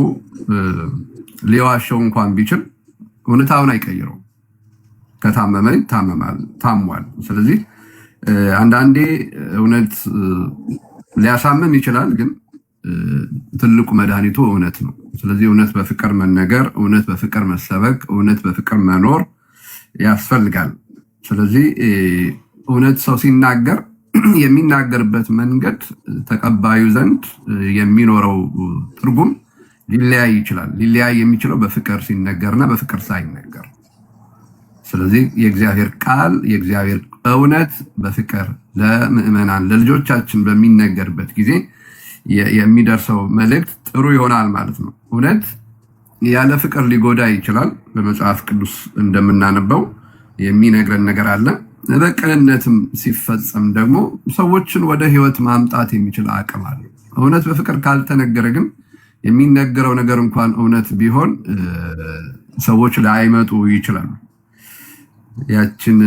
ሊዋሸው እንኳን ቢችል እውነታውን አይቀይረው። ከታመመ ታሟል። ስለዚህ አንዳንዴ እውነት ሊያሳምም ይችላል፣ ግን ትልቁ መድኃኒቱ እውነት ነው። ስለዚህ እውነት በፍቅር መነገር፣ እውነት በፍቅር መሰበክ፣ እውነት በፍቅር መኖር ያስፈልጋል። ስለዚህ እውነት ሰው ሲናገር የሚናገርበት መንገድ ተቀባዩ ዘንድ የሚኖረው ትርጉም ሊለያይ ይችላል። ሊለያይ የሚችለው በፍቅር ሲነገርና በፍቅር ሳይነገር። ስለዚህ የእግዚአብሔር ቃል የእግዚአብሔር እውነት በፍቅር ለምዕመናን ለልጆቻችን በሚነገርበት ጊዜ የሚደርሰው መልእክት ጥሩ ይሆናል ማለት ነው። እውነት ያለ ፍቅር ሊጎዳ ይችላል። በመጽሐፍ ቅዱስ እንደምናነበው የሚነግረን ነገር አለ። በቅንነትም ሲፈጸም ደግሞ ሰዎችን ወደ ሕይወት ማምጣት የሚችል አቅም አለ። እውነት በፍቅር ካልተነገረ ግን የሚነገረው ነገር እንኳን እውነት ቢሆን ሰዎች ላይመጡ ይችላሉ። ያችን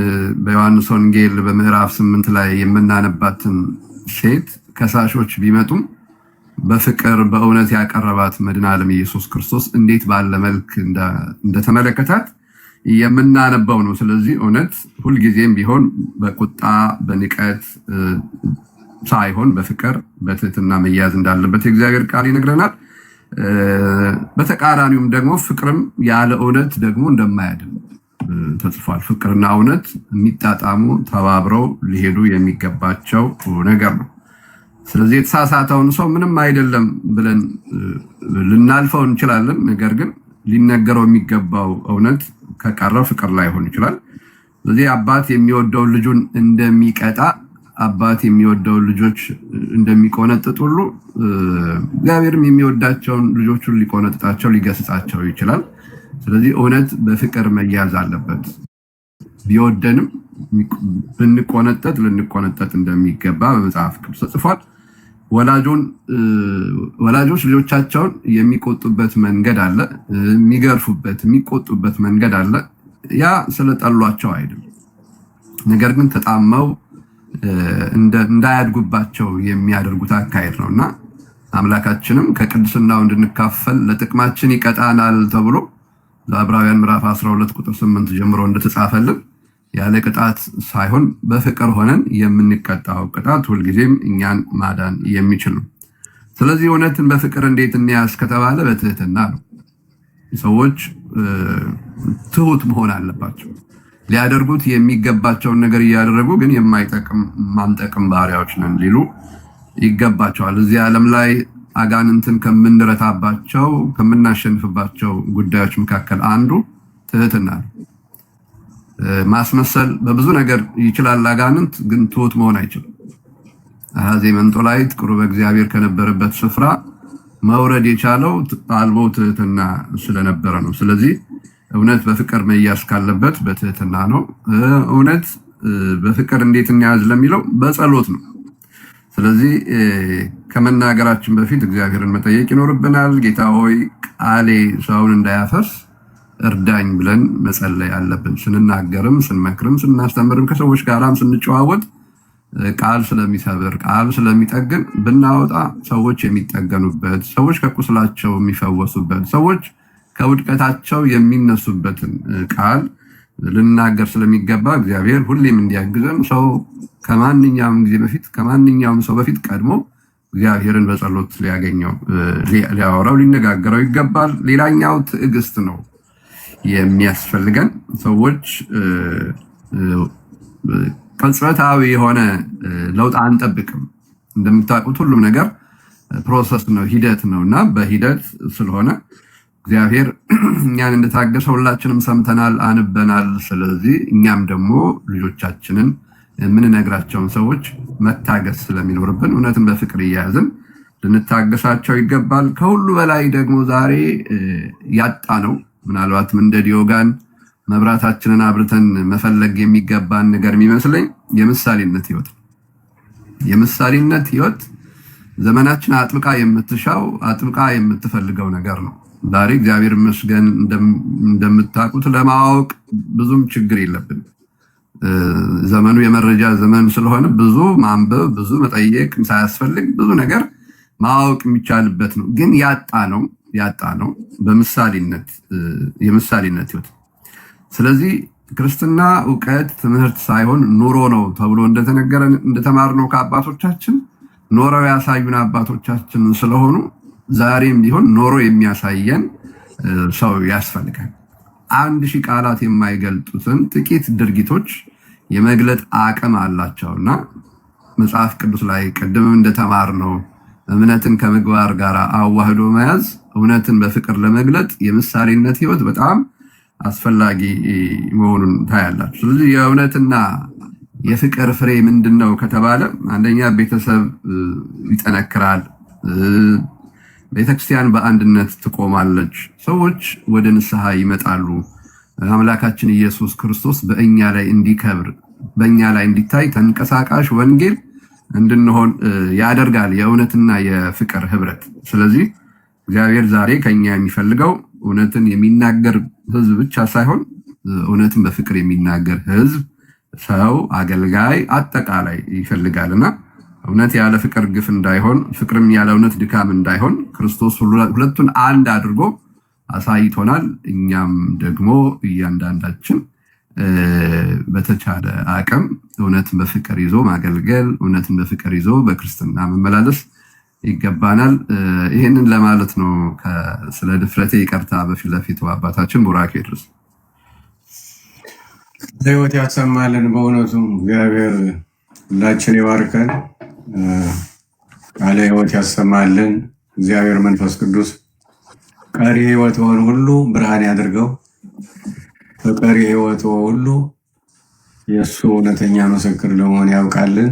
በዮሐንስ ወንጌል በምዕራፍ 8 ላይ የምናነባትን ሴት ከሳሾች ቢመጡም በፍቅር በእውነት ያቀረባት መድኃኔ ዓለም ኢየሱስ ክርስቶስ እንዴት ባለ መልክ እንደተመለከታት የምናነበው ነው። ስለዚህ እውነት ሁልጊዜም ቢሆን በቁጣ በንቀት ሳይሆን በፍቅር በትህትና መያዝ እንዳለበት የእግዚአብሔር ቃል ይነግረናል። በተቃራኒውም ደግሞ ፍቅርም ያለ እውነት ደግሞ እንደማያድን ተጽፏል። ፍቅርና እውነት የሚጣጣሙ ተባብረው ሊሄዱ የሚገባቸው ነገር ነው። ስለዚህ የተሳሳተውን ሰው ምንም አይደለም ብለን ልናልፈው እንችላለን። ነገር ግን ሊነገረው የሚገባው እውነት ከቀረ ፍቅር ላይሆን ይችላል። ስለዚህ አባት የሚወደውን ልጁን እንደሚቀጣ አባት የሚወደውን ልጆች እንደሚቆነጥጥ ሁሉ እግዚአብሔርም የሚወዳቸውን ልጆቹን ሊቆነጥጣቸው ሊገስጻቸው ይችላል። ስለዚህ እውነት በፍቅር መያዝ አለበት። ቢወደንም ብንቆነጠጥ ልንቆነጠጥ እንደሚገባ በመጽሐፍ ቅዱስ ተጽፏል። ወላጆች ልጆቻቸውን የሚቆጡበት መንገድ አለ፣ የሚገርፉበት የሚቆጡበት መንገድ አለ። ያ ስለጠሏቸው አይደለም፣ ነገር ግን ተጣመው እንዳያድጉባቸው የሚያደርጉት አካሄድ ነውና አምላካችንም ከቅድስናው እንድንካፈል ለጥቅማችን ይቀጣናል ተብሎ በዕብራውያን ምዕራፍ 12 ቁጥር 8 ጀምሮ እንደተጻፈልን ያለ ቅጣት ሳይሆን በፍቅር ሆነን የምንቀጣው ቅጣት ሁልጊዜም እኛን ማዳን የሚችል ነው። ስለዚህ እውነትን በፍቅር እንዴት እንያዝ ከተባለ በትህትና ነው። ሰዎች ትሁት መሆን አለባቸው። ሊያደርጉት የሚገባቸውን ነገር እያደረጉ ግን የማንጠቅም ባሪያዎች ነን ሊሉ ይገባቸዋል። እዚህ ዓለም ላይ አጋንንትን ከምንረታባቸው ከምናሸንፍባቸው ጉዳዮች መካከል አንዱ ትህትና ነው። ማስመሰል በብዙ ነገር ይችላል አጋንንት፣ ግን ትሁት መሆን አይችልም። አሐዜ መንጦላዕት ቅሩበ እግዚአብሔር ከነበረበት ስፍራ መውረድ የቻለው አልቦ ትህትና ስለነበረ ነው። ስለዚህ እውነት በፍቅር መያዝ ካለበት በትህትና ነው። እውነት በፍቅር እንዴት እንያዝ ለሚለው በጸሎት ነው። ስለዚህ ከመናገራችን በፊት እግዚአብሔርን መጠየቅ ይኖርብናል። ጌታ ሆይ ቃሌ ሰውን እንዳያፈርስ እርዳኝ ብለን መጸለይ አለብን። ስንናገርም ስንመክርም ስናስተምርም ከሰዎች ጋራም ስንጨዋወጥ ቃል ስለሚሰብር ቃል ስለሚጠግን ብናወጣ ሰዎች የሚጠገኑበት፣ ሰዎች ከቁስላቸው የሚፈወሱበት፣ ሰዎች ከውድቀታቸው የሚነሱበትን ቃል ልናገር ስለሚገባ እግዚአብሔር ሁሌም እንዲያግዘን ሰው ከማንኛውም ጊዜ በፊት ከማንኛውም ሰው በፊት ቀድሞ እግዚአብሔርን በጸሎት ሊያወራው ሊነጋገረው ይገባል። ሌላኛው ትዕግስት ነው የሚያስፈልገን። ሰዎች ቅጽበታዊ የሆነ ለውጥ አንጠብቅም። እንደምታውቁት ሁሉም ነገር ፕሮሰስ ነው፣ ሂደት ነው እና በሂደት ስለሆነ እግዚአብሔር እኛን እንደታገሰ ሁላችንም ሰምተናል፣ አንበናል። ስለዚህ እኛም ደግሞ ልጆቻችንን የምንነግራቸውን ሰዎች መታገስ ስለሚኖርብን እውነትን በፍቅር እያያዝን ልንታገሳቸው ይገባል። ከሁሉ በላይ ደግሞ ዛሬ ያጣ ነው ምናልባትም እንደ ዲዮጋን መብራታችንን አብርተን መፈለግ የሚገባን ነገር የሚመስለኝ የምሳሌነት ህይወት ነው። የምሳሌነት ህይወት ዘመናችን አጥብቃ የምትሻው አጥብቃ የምትፈልገው ነገር ነው። ዛሬ እግዚአብሔር ይመስገን እንደምታውቁት ለማወቅ ብዙም ችግር የለብን። ዘመኑ የመረጃ ዘመን ስለሆነ ብዙ ማንበብ ብዙ መጠየቅ ሳያስፈልግ ብዙ ነገር ማወቅ የሚቻልበት ነው። ግን ያጣ ነው በምሳሌነት የምሳሌነት ህይወት። ስለዚህ ክርስትና እውቀት ትምህርት ሳይሆን ኑሮ ነው ተብሎ እንደተነገረን እንደተማርነው ከአባቶቻችን ኖረው ያሳዩን አባቶቻችን ስለሆኑ ዛሬም ቢሆን ኖሮ የሚያሳየን ሰው ያስፈልጋል። 1000 ቃላት የማይገልጡትን ጥቂት ድርጊቶች የመግለጥ አቅም አላቸውና መጽሐፍ ቅዱስ ላይ ቅድም እንደተማርነው እምነትን ከምግባር ጋር አዋህዶ መያዝ እውነትን በፍቅር ለመግለጥ የምሳሌነት ህይወት በጣም አስፈላጊ መሆኑን ታያላችሁ። ስለዚህ የእውነትና የፍቅር ፍሬ ምንድነው ከተባለ አንደኛ ቤተሰብ ይጠነክራል፣ ቤተክርስቲያን በአንድነት ትቆማለች፣ ሰዎች ወደ ንስሐ ይመጣሉ፣ አምላካችን ኢየሱስ ክርስቶስ በእኛ ላይ እንዲከብር በእኛ ላይ እንዲታይ ተንቀሳቃሽ ወንጌል እንድንሆን ያደርጋል የእውነትና የፍቅር ህብረት። ስለዚህ እግዚአብሔር ዛሬ ከኛ የሚፈልገው እውነትን የሚናገር ህዝብ ብቻ ሳይሆን እውነትን በፍቅር የሚናገር ህዝብ፣ ሰው፣ አገልጋይ አጠቃላይ ይፈልጋልና እውነት ያለ ፍቅር ግፍ እንዳይሆን፣ ፍቅርም ያለ እውነት ድካም እንዳይሆን ክርስቶስ ሁለቱን አንድ አድርጎ አሳይቶናል። እኛም ደግሞ እያንዳንዳችን በተቻለ አቅም እውነትን በፍቅር ይዞ ማገልገል፣ እውነትን በፍቅር ይዞ በክርስትና መመላለስ ይገባናል። ይህንን ለማለት ነው። ስለ ድፍረቴ ይቅርታ በፊት ለፊቱ አባታችን ቡራኬ ድረስ ህይወት ያሰማልን። በእውነቱ እግዚአብሔር ሁላችን ይባርከን፣ ቃለ ህይወት ያሰማልን። እግዚአብሔር መንፈስ ቅዱስ ቀሪ ህይወትዎን ሁሉ ብርሃን ያድርገው። በቀሪ ህይወት ሁሉ የእሱ እውነተኛ ምስክር ለመሆን ያውቃልን።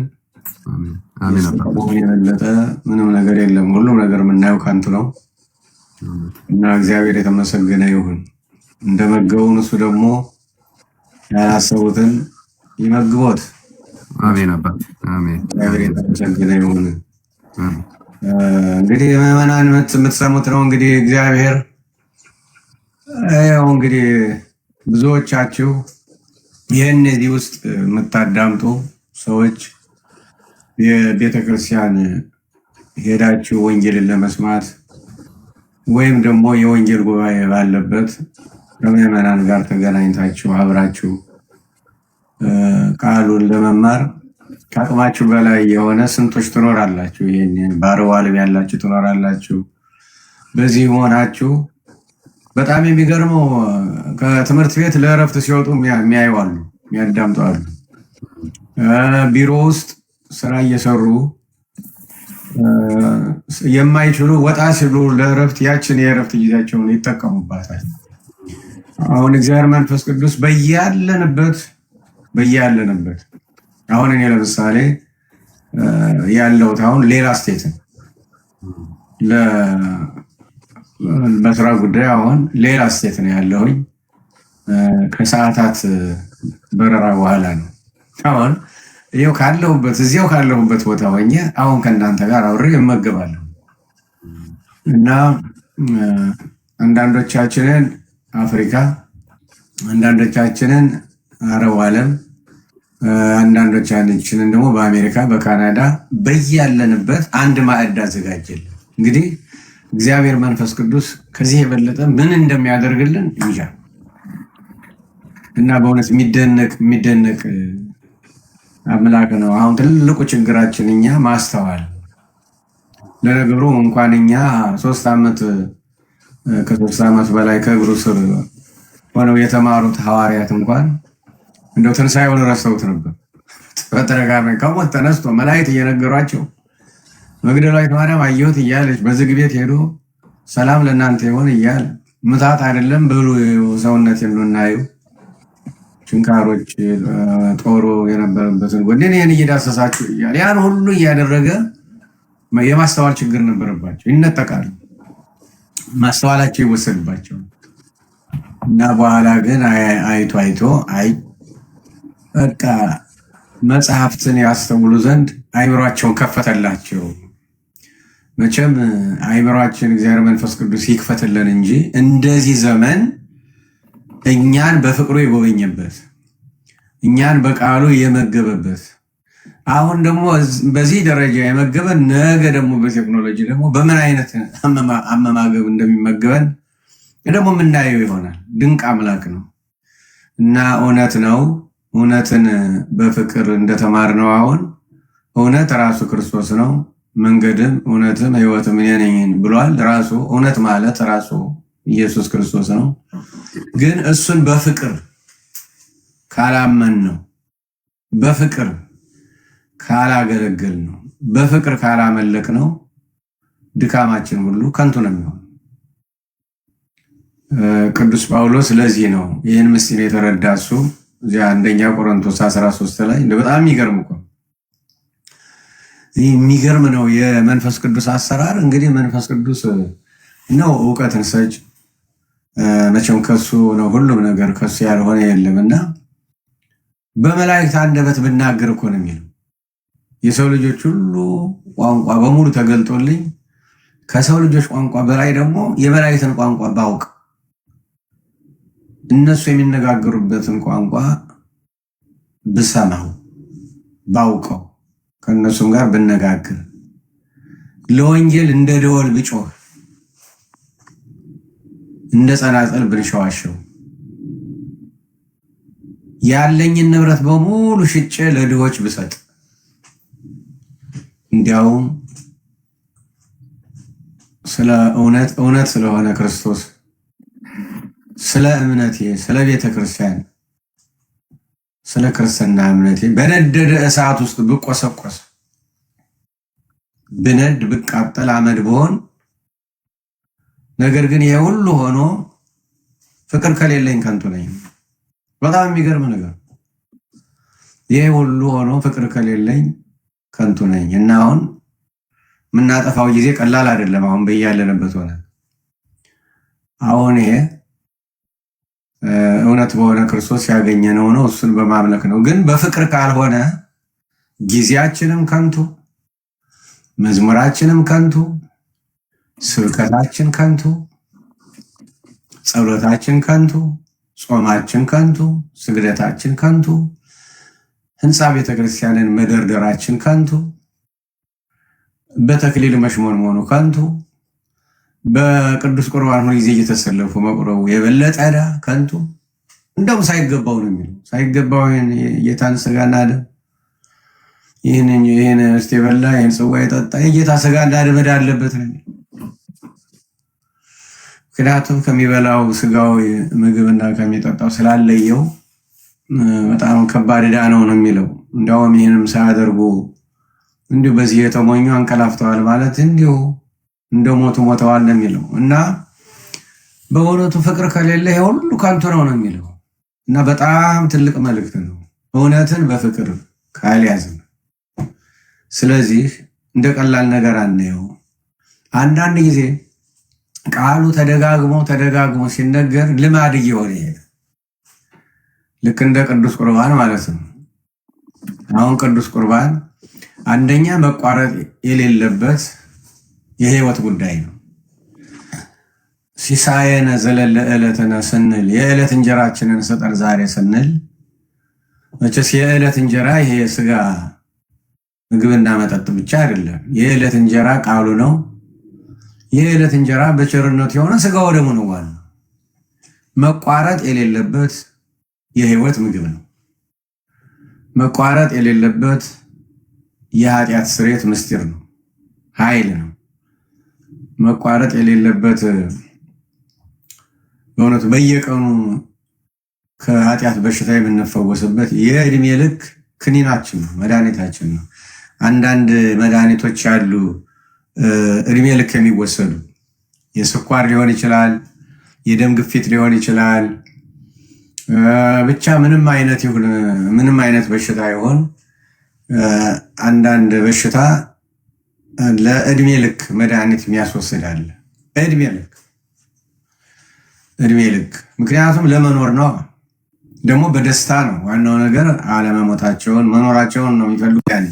የበለጠ ምንም ነገር የለም። ሁሉም ነገር የምናየው ከንቱ ነው እና እግዚአብሔር የተመሰገነ ይሁን። እንደመገቡን እሱ ደግሞ ያላሰቡትን ይመግቦት። አሜን አባት አሜን። እግዚአብሔር የተመሰገነ ይሁን። እንግዲህ ምዕመናን የምትሰሙት ነው። እንግዲህ እግዚአብሔር ያው እንግዲህ ብዙዎቻችሁ ይህን እዚህ ውስጥ የምታዳምጡ ሰዎች የቤተክርስቲያን ሄዳችሁ ወንጌልን ለመስማት ወይም ደግሞ የወንጌል ጉባኤ ባለበት ከምዕመናን ጋር ተገናኝታችሁ አብራችሁ ቃሉን ለመማር ከአቅማችሁ በላይ የሆነ ስንቶች ትኖራላችሁ። ይህን በአረቡ ዓለም ያላችሁ ትኖራላችሁ። በዚህ መሆናችሁ በጣም የሚገርመው ከትምህርት ቤት ለእረፍት ሲወጡ የሚያዩ አሉ፣ የሚያዳምጡ አሉ። ቢሮ ውስጥ ስራ እየሰሩ የማይችሉ ወጣ ሲሉ ለእረፍት ያችን የእረፍት ጊዜያቸውን ይጠቀሙባታል። አሁን እግዚአብሔር መንፈስ ቅዱስ በያለንበት አሁን እኔ ለምሳሌ ያለሁት አሁን ሌላ ስቴት በስራ ጉዳይ አሁን ሌላ ስቴት ነው ያለሁኝ። ከሰዓታት በረራ በኋላ ነው። አሁን እዚያው ካለሁበት ቦታ ሆኜ አሁን ከእናንተ ጋር አብሬ እመገባለሁ እና አንዳንዶቻችንን አፍሪካ፣ አንዳንዶቻችንን አረብ ዓለም፣ አንዳንዶቻችንን ደግሞ በአሜሪካ፣ በካናዳ በያለንበት አንድ ማዕድ አዘጋጀልን። እንግዲህ እግዚአብሔር መንፈስ ቅዱስ ከዚህ የበለጠ ምን እንደሚያደርግልን እንጃ እና በእውነት የሚደነቅ አምላክ ነው። አሁን ትልቁ ችግራችን እኛ ማስተዋል። ለነገሩ እንኳን እኛ 3 ዓመት ከ3 ዓመት በላይ ከእግሩ ስር ሆነው የተማሩት ሐዋርያት እንኳን እንደው ትንሣኤውን ረስተውት ነበር። በተደጋጋሚ ከሞት ተነስቶ መላእክት እየነገሯቸው መግደላዊት ማርያም አየሁት እያለች በዝግ ቤት ሄዶ ሰላም ለእናንተ ይሆን እያለ ምታት አይደለም ብሉ ሰውነት የምናዩ ችንካሮች ጦሩ የነበረበትን ጎድን ይህን እየዳሰሳችሁ እያለ ያን ሁሉ እያደረገ የማስተዋል ችግር ነበረባቸው። ይነጠቃሉ፣ ማስተዋላቸው ይወሰድባቸው እና በኋላ ግን አይቶ በቃ መጽሐፍትን ያስተውሉ ዘንድ አይምሯቸውን ከፈተላቸው። መቼም አይምሯችን እግዚአብሔር መንፈስ ቅዱስ ይክፈትልን እንጂ እንደዚህ ዘመን እኛን በፍቅሩ የጎበኘበት፣ እኛን በቃሉ የመገበበት፣ አሁን ደግሞ በዚህ ደረጃ የመገበን ነገ ደግሞ በቴክኖሎጂ ደግሞ በምን አይነት አመማገብ እንደሚመገበን ደግሞ የምናየው ይሆናል። ድንቅ አምላክ ነው እና እውነት ነው። እውነትን በፍቅር እንደተማርነው አሁን እውነት ራሱ ክርስቶስ ነው። መንገድም እውነትም ሕይወትም እኔ ነኝ ብሏል። ራሱ እውነት ማለት ራሱ ኢየሱስ ክርስቶስ ነው። ግን እሱን በፍቅር ካላመን ነው፣ በፍቅር ካላገለገል ነው፣ በፍቅር ካላመለክ ነው ድካማችን ሁሉ ከንቱ ነው የሚሆን። ቅዱስ ጳውሎስ ለዚህ ነው ይህን ምስጢር የተረዳ እሱ እዚያ አንደኛ ቆሮንቶስ 13 ላይ በጣም የሚገርም እኮ የሚገርም ነው የመንፈስ ቅዱስ አሰራር። እንግዲህ መንፈስ ቅዱስ ነው እውቀትን ሰጭ። መቼም ከሱ ነው ሁሉም ነገር፣ ከሱ ያልሆነ የለምና በመላእክት አንደበት ብናገር እኮ ነው የሚለው። የሰው ልጆች ሁሉ ቋንቋ በሙሉ ተገልጦልኝ ከሰው ልጆች ቋንቋ በላይ ደግሞ የመላእክትን ቋንቋ ባውቅ፣ እነሱ የሚነጋገሩበትን ቋንቋ ብሰማው ባውቀው፣ ከእነሱም ጋር ብነጋገር፣ ለወንጌል እንደ ደወል ብጮህ፣ እንደ ጸናጸል ብንሸዋሸው፣ ያለኝን ንብረት በሙሉ ሽጬ ለድሆች ብሰጥ፣ እንዲያውም ስለ እውነት ስለሆነ ክርስቶስ፣ ስለ እምነቴ፣ ስለ ቤተ ክርስቲያን፣ ስለ ክርስትና እምነቴ በነደደ እሳት ውስጥ ብቆሰቆስ፣ ብነድ፣ ብቃጠል፣ አመድ ብሆን፣ ነገር ግን ይሄ ሁሉ ሆኖ ፍቅር ከሌለኝ ከንቱ ነኝ። በጣም የሚገርም ነገር። ይሄ ሁሉ ሆኖ ፍቅር ከሌለኝ ከንቱ ነኝ እና አሁን የምናጠፋው ጊዜ ቀላል አይደለም። አሁን በያለንበት ሆነ አሁን ይሄ እውነት በሆነ ክርስቶስ ያገኘነው ነው፣ እሱን በማምለክ ነው። ግን በፍቅር ካልሆነ ጊዜያችንም ከንቱ፣ መዝሙራችንም ከንቱ፣ ስብከታችን ከንቱ፣ ጸሎታችን ከንቱ፣ ጾማችን ከንቱ፣ ስግደታችን ከንቱ፣ ህንፃ ቤተክርስቲያንን መደርደራችን ከንቱ፣ በተክሊል መሽሞንሞኑ ከንቱ፣ በቅዱስ ቁርባን ሁሉ ጊዜ እየተሰለፉ መቁረቡ የበለጠ ዕዳ ከንቱ። እንደውም ሳይገባው ነው የሚለው፣ ሳይገባው የጌታን ስጋና ደም ይህን እስቲ የበላ ይህን ጽዋ የጠጣ የጌታ ስጋና ደም ዕዳ አለበት ነው የሚለው። ምክንያቱም ከሚበላው ስጋዊ ምግብና ከሚጠጣው ስላለየው በጣም ከባድ ዕዳ ነው የሚለው። እንዲያውም ይህንም ሳያደርጉ እንዲሁ በዚህ የተሞኙ አንቀላፍተዋል ማለት እንዲሁ እንደሞቱ ሞተዋል ነው የሚለው እና በእውነቱ ፍቅር ከሌለ ይሄ ሁሉ ከንቱ ነው የሚለው እና በጣም ትልቅ መልእክት ነው እውነትን በፍቅር ካልያዝን። ስለዚህ እንደ ቀላል ነገር አናየው። አንዳንድ ጊዜ ቃሉ ተደጋግሞ ሲነገር ልማድ እየሆነ ይሄዳል። ልክ እንደ ቅዱስ ቁርባን ማለት ነው። አሁን ቅዱስ ቁርባን አንደኛ መቋረጥ የሌለበት የህይወት ጉዳይ ነው። ሲሳየነ ዘለለ ዕለትነ ስንል የዕለት እንጀራችንን ስጠን ዛሬ ስንል መቼስ የዕለት እንጀራ ይሄ የስጋ ምግብና መጠጥ ብቻ አይደለም። የዕለት እንጀራ ቃሉ ነው። የዕለት እንጀራ በቸርነቱ የሆነ ስጋው ደሙ ነው። ዋናው መቋረጥ የሌለበት የህይወት ምግብ ነው። መቋረጥ የሌለበት የኃጢአት ስርየት ምስጢር ነው፣ ኃይል ነው። መቋረጥ የሌለበት በእውነቱ በየቀኑ ከኃጢአት በሽታ የምንፈወስበት የእድሜ ልክ ክኒናችን ነው፣ መድኃኒታችን ነው። አንዳንድ መድኃኒቶች ያሉ እድሜ ልክ የሚወሰዱ የስኳር ሊሆን ይችላል፣ የደም ግፊት ሊሆን ይችላል። ብቻ ምንም አይነት በሽታ ይሆን አንዳንድ በሽታ ለእድሜ ልክ መድኃኒት የሚያስወስዳል። እድሜ ልክ ምክንያቱም ለመኖር ነው፣ ደግሞ በደስታ ነው። ዋናው ነገር አለመሞታቸውን መኖራቸውን ነው የሚፈልጉት። ያን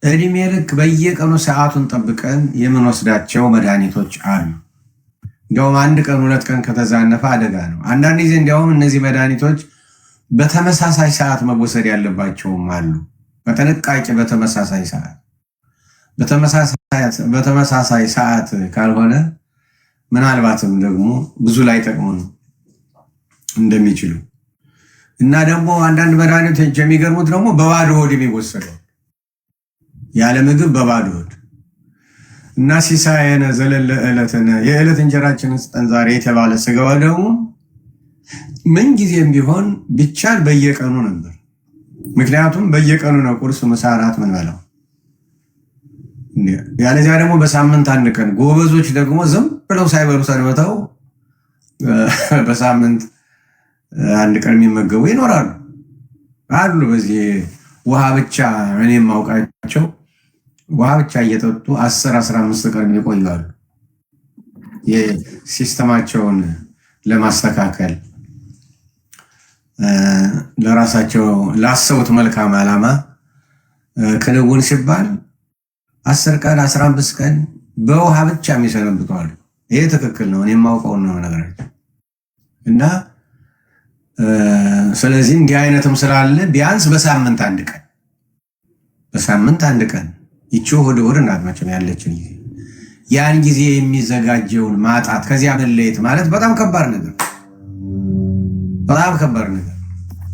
እድሜ ልክ በየቀኑ ሰዓቱን ጠብቀን የምንወስዳቸው መድኃኒቶች አሉ። እንዲያውም አንድ ቀን 2 ቀን ከተዛነፈ አደጋ ነው። አንዳንድ ጊዜ እንዲያውም እነዚህ መድኃኒቶች በተመሳሳይ ሰዓት መወሰድ ያለባቸውም አሉ። በጥንቃቄ በተመሳሳይ ሰዓት ካልሆነ ምናልባትም ደግሞ ብዙ ላይ ጠቅሙን እንደሚችሉ እና ደግሞ አንዳንድ መድኃኒቶች የሚገርሙት ደግሞ በባዶ ሆድ የሚወሰደው ያለ ምግብ በባዶ ሆድ እና ሲሳየነ ዘለለ ዕለትነ የዕለት እንጀራችንን ስጠን ዛሬ የተባለ ስጋው ደግሞ ምን ጊዜም ቢሆን ቢቻል በየቀኑ ነበር። ምክንያቱም በየቀኑ ነው ቁርስ፣ ምሳ፣ እራት ምን በላው። ያለዚያ ደግሞ በሳምንት አንድ ቀን ጎበዞች ደግሞ ዝም ብለው ሳይበሉ ሰንበተው በሳምንት አንድ ቀን የሚመገቡ ይኖራሉ አሉ። በዚህ ውሃ ብቻ እኔ የማውቃቸው ውሃ ብቻ እየጠጡ 10-15 ቀን ይቆያሉ። የሲስተማቸውን ለማስተካከል ለራሳቸው ላሰቡት መልካም ዓላማ ክንውን ሲባል 10 ቀን 15 ቀን በውሃ ብቻ የሚሰነብተዋል። ይሄ ትክክል ነው። እኔ የማውቀው ነው ነገራቸው እና ስለዚህ እንዲህ አይነትም ስላለ ቢያንስ በሳምንት አንድ ቀን ይቺ እሑድ እናት መቼም ያለችን ጊዜ ያን ጊዜ የሚዘጋጀውን ማጣት ከዚያ መለየት ማለት በጣም ከባድ ነገር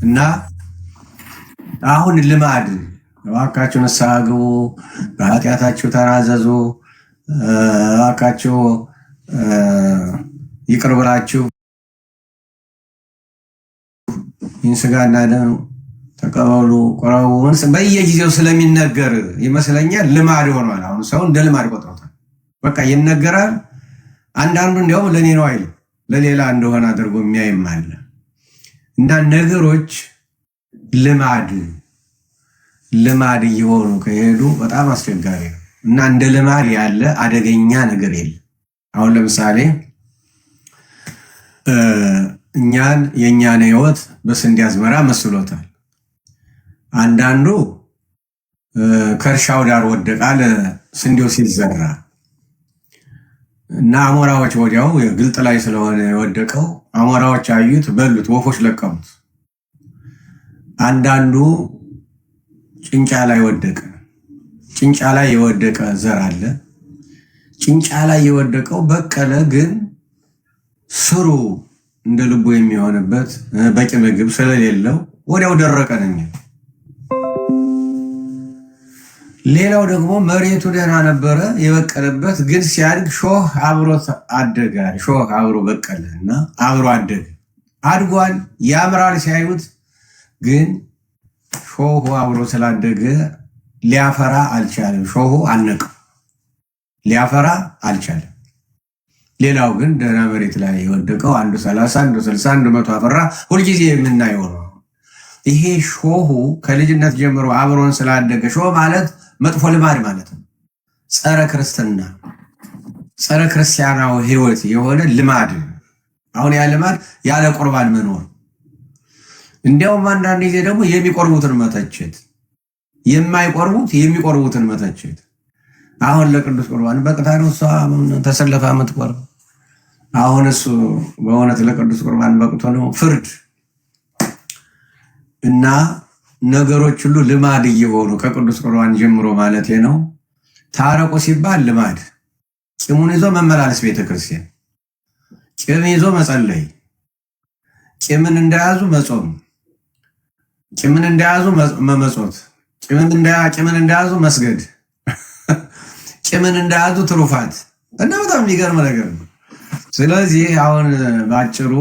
እና አሁን ልማድ እባካችሁ ንስሐ ግቡ፣ በኃጢአታችሁ ተናዘዙ፣ እባካችሁ ይቅር ብላችሁ ይህን ስጋና ደም ተቀበሉ፣ ቆረቡ በየጊዜው ስለሚነገር ይመስለኛል ልማድ ሆኗል። አሁን ሰው እንደ ልማድ ቆጥሮታል። በቃ ይነገራል። አንዳንዱ እንዲያውም ለእኔ ነው አይልም፣ ለሌላ እንደሆነ አድርጎ የሚያይም አለ። እና ነገሮች ልማድ እየሆኑ ከሄዱ በጣም አስቸጋሪ ነው እና እንደ ልማድ ያለ አደገኛ ነገር የለም። አሁን ለምሳሌ የእኛን ህይወት በስንዴ አዝመራ መስሎታል። አንዳንዱ ከእርሻው ዳር ወደቃል ስንዴው ሲዘራ እና አሞራዎች ወዲያው ግልጥ ላይ ስለሆነ የወደቀው አሞራዎች አዩት፣ በሉት፣ ወፎች ለቀሙት። አንዳንዱ ጭንጫ ላይ ወደቀ። ጭንጫ ላይ የወደቀ ዘር አለ። ጭንጫ ላይ የወደቀው በቀለ፣ ግን ስሩ እንደ ልቡ የሚሆንበት በቂ ምግብ ስለሌለው ወዲያው ደረቀ ነው። ሌላው ደግሞ መሬቱ ደህና ነበረ የበቀለበት፣ ግን ሲያድግ ሾህ አብሮት አደገ። ሾህ አብሮ በቀለ እና አብሮ አደገ። አድጓል፣ ያምራል ሲያዩት፣ ግን ሾሁ አብሮ ስላደገ ሊያፈራ አልቻለም። ሾሁ አነቀው፣ ሊያፈራ አልቻለም። ሌላው ግን ደህና መሬት ላይ የወደቀው አንዱ 30 አንዱ 60 አንዱ 100 አፈራ። ሁልጊዜ የምናየው ነው። ይሄ ሾሁ ከልጅነት ጀምሮ አብሮን ስላደገ፣ ሾህ ማለት መጥፎ ልማድ ማለት ነው። ጸረ ክርስትና፣ ጸረ ክርስቲያናዊ ህይወት የሆነ ልማድ። አሁን ያ ልማድ ያለ ቁርባን መኖር፣ እንዲያውም አንዳንድ ጊዜ ደግሞ የሚቆርቡትን መተቸት፣ የማይቆርቡት የሚቆርቡትን መተቸት። አሁን ለቅዱስ ቁርባን በቅታ ነው እሷ ተሰለፈ የምትቆርብ። አሁን እሱ በእውነት ለቅዱስ ቁርባን በቅቶ ነው ፍርድ እና ነገሮች ሁሉ ልማድ እየሆኑ ከቅዱስ ቁርባን ጀምሮ ማለት ነው። ታረቁ ሲባል ልማድ፣ ቂሙን ይዞ መመላለስ ቤተክርስቲያን፣ ቂም ይዞ መጸለይ፣ ቂምን እንደያዙ መጾም፣ ቂምን እንደያዙ መመጾት፣ ቂምን እንደያዙ መስገድ፣ ቂምን እንደያዙ ትሩፋት እና በጣም የሚገርም ነገር ነው። ስለዚህ አሁን ባጭሩ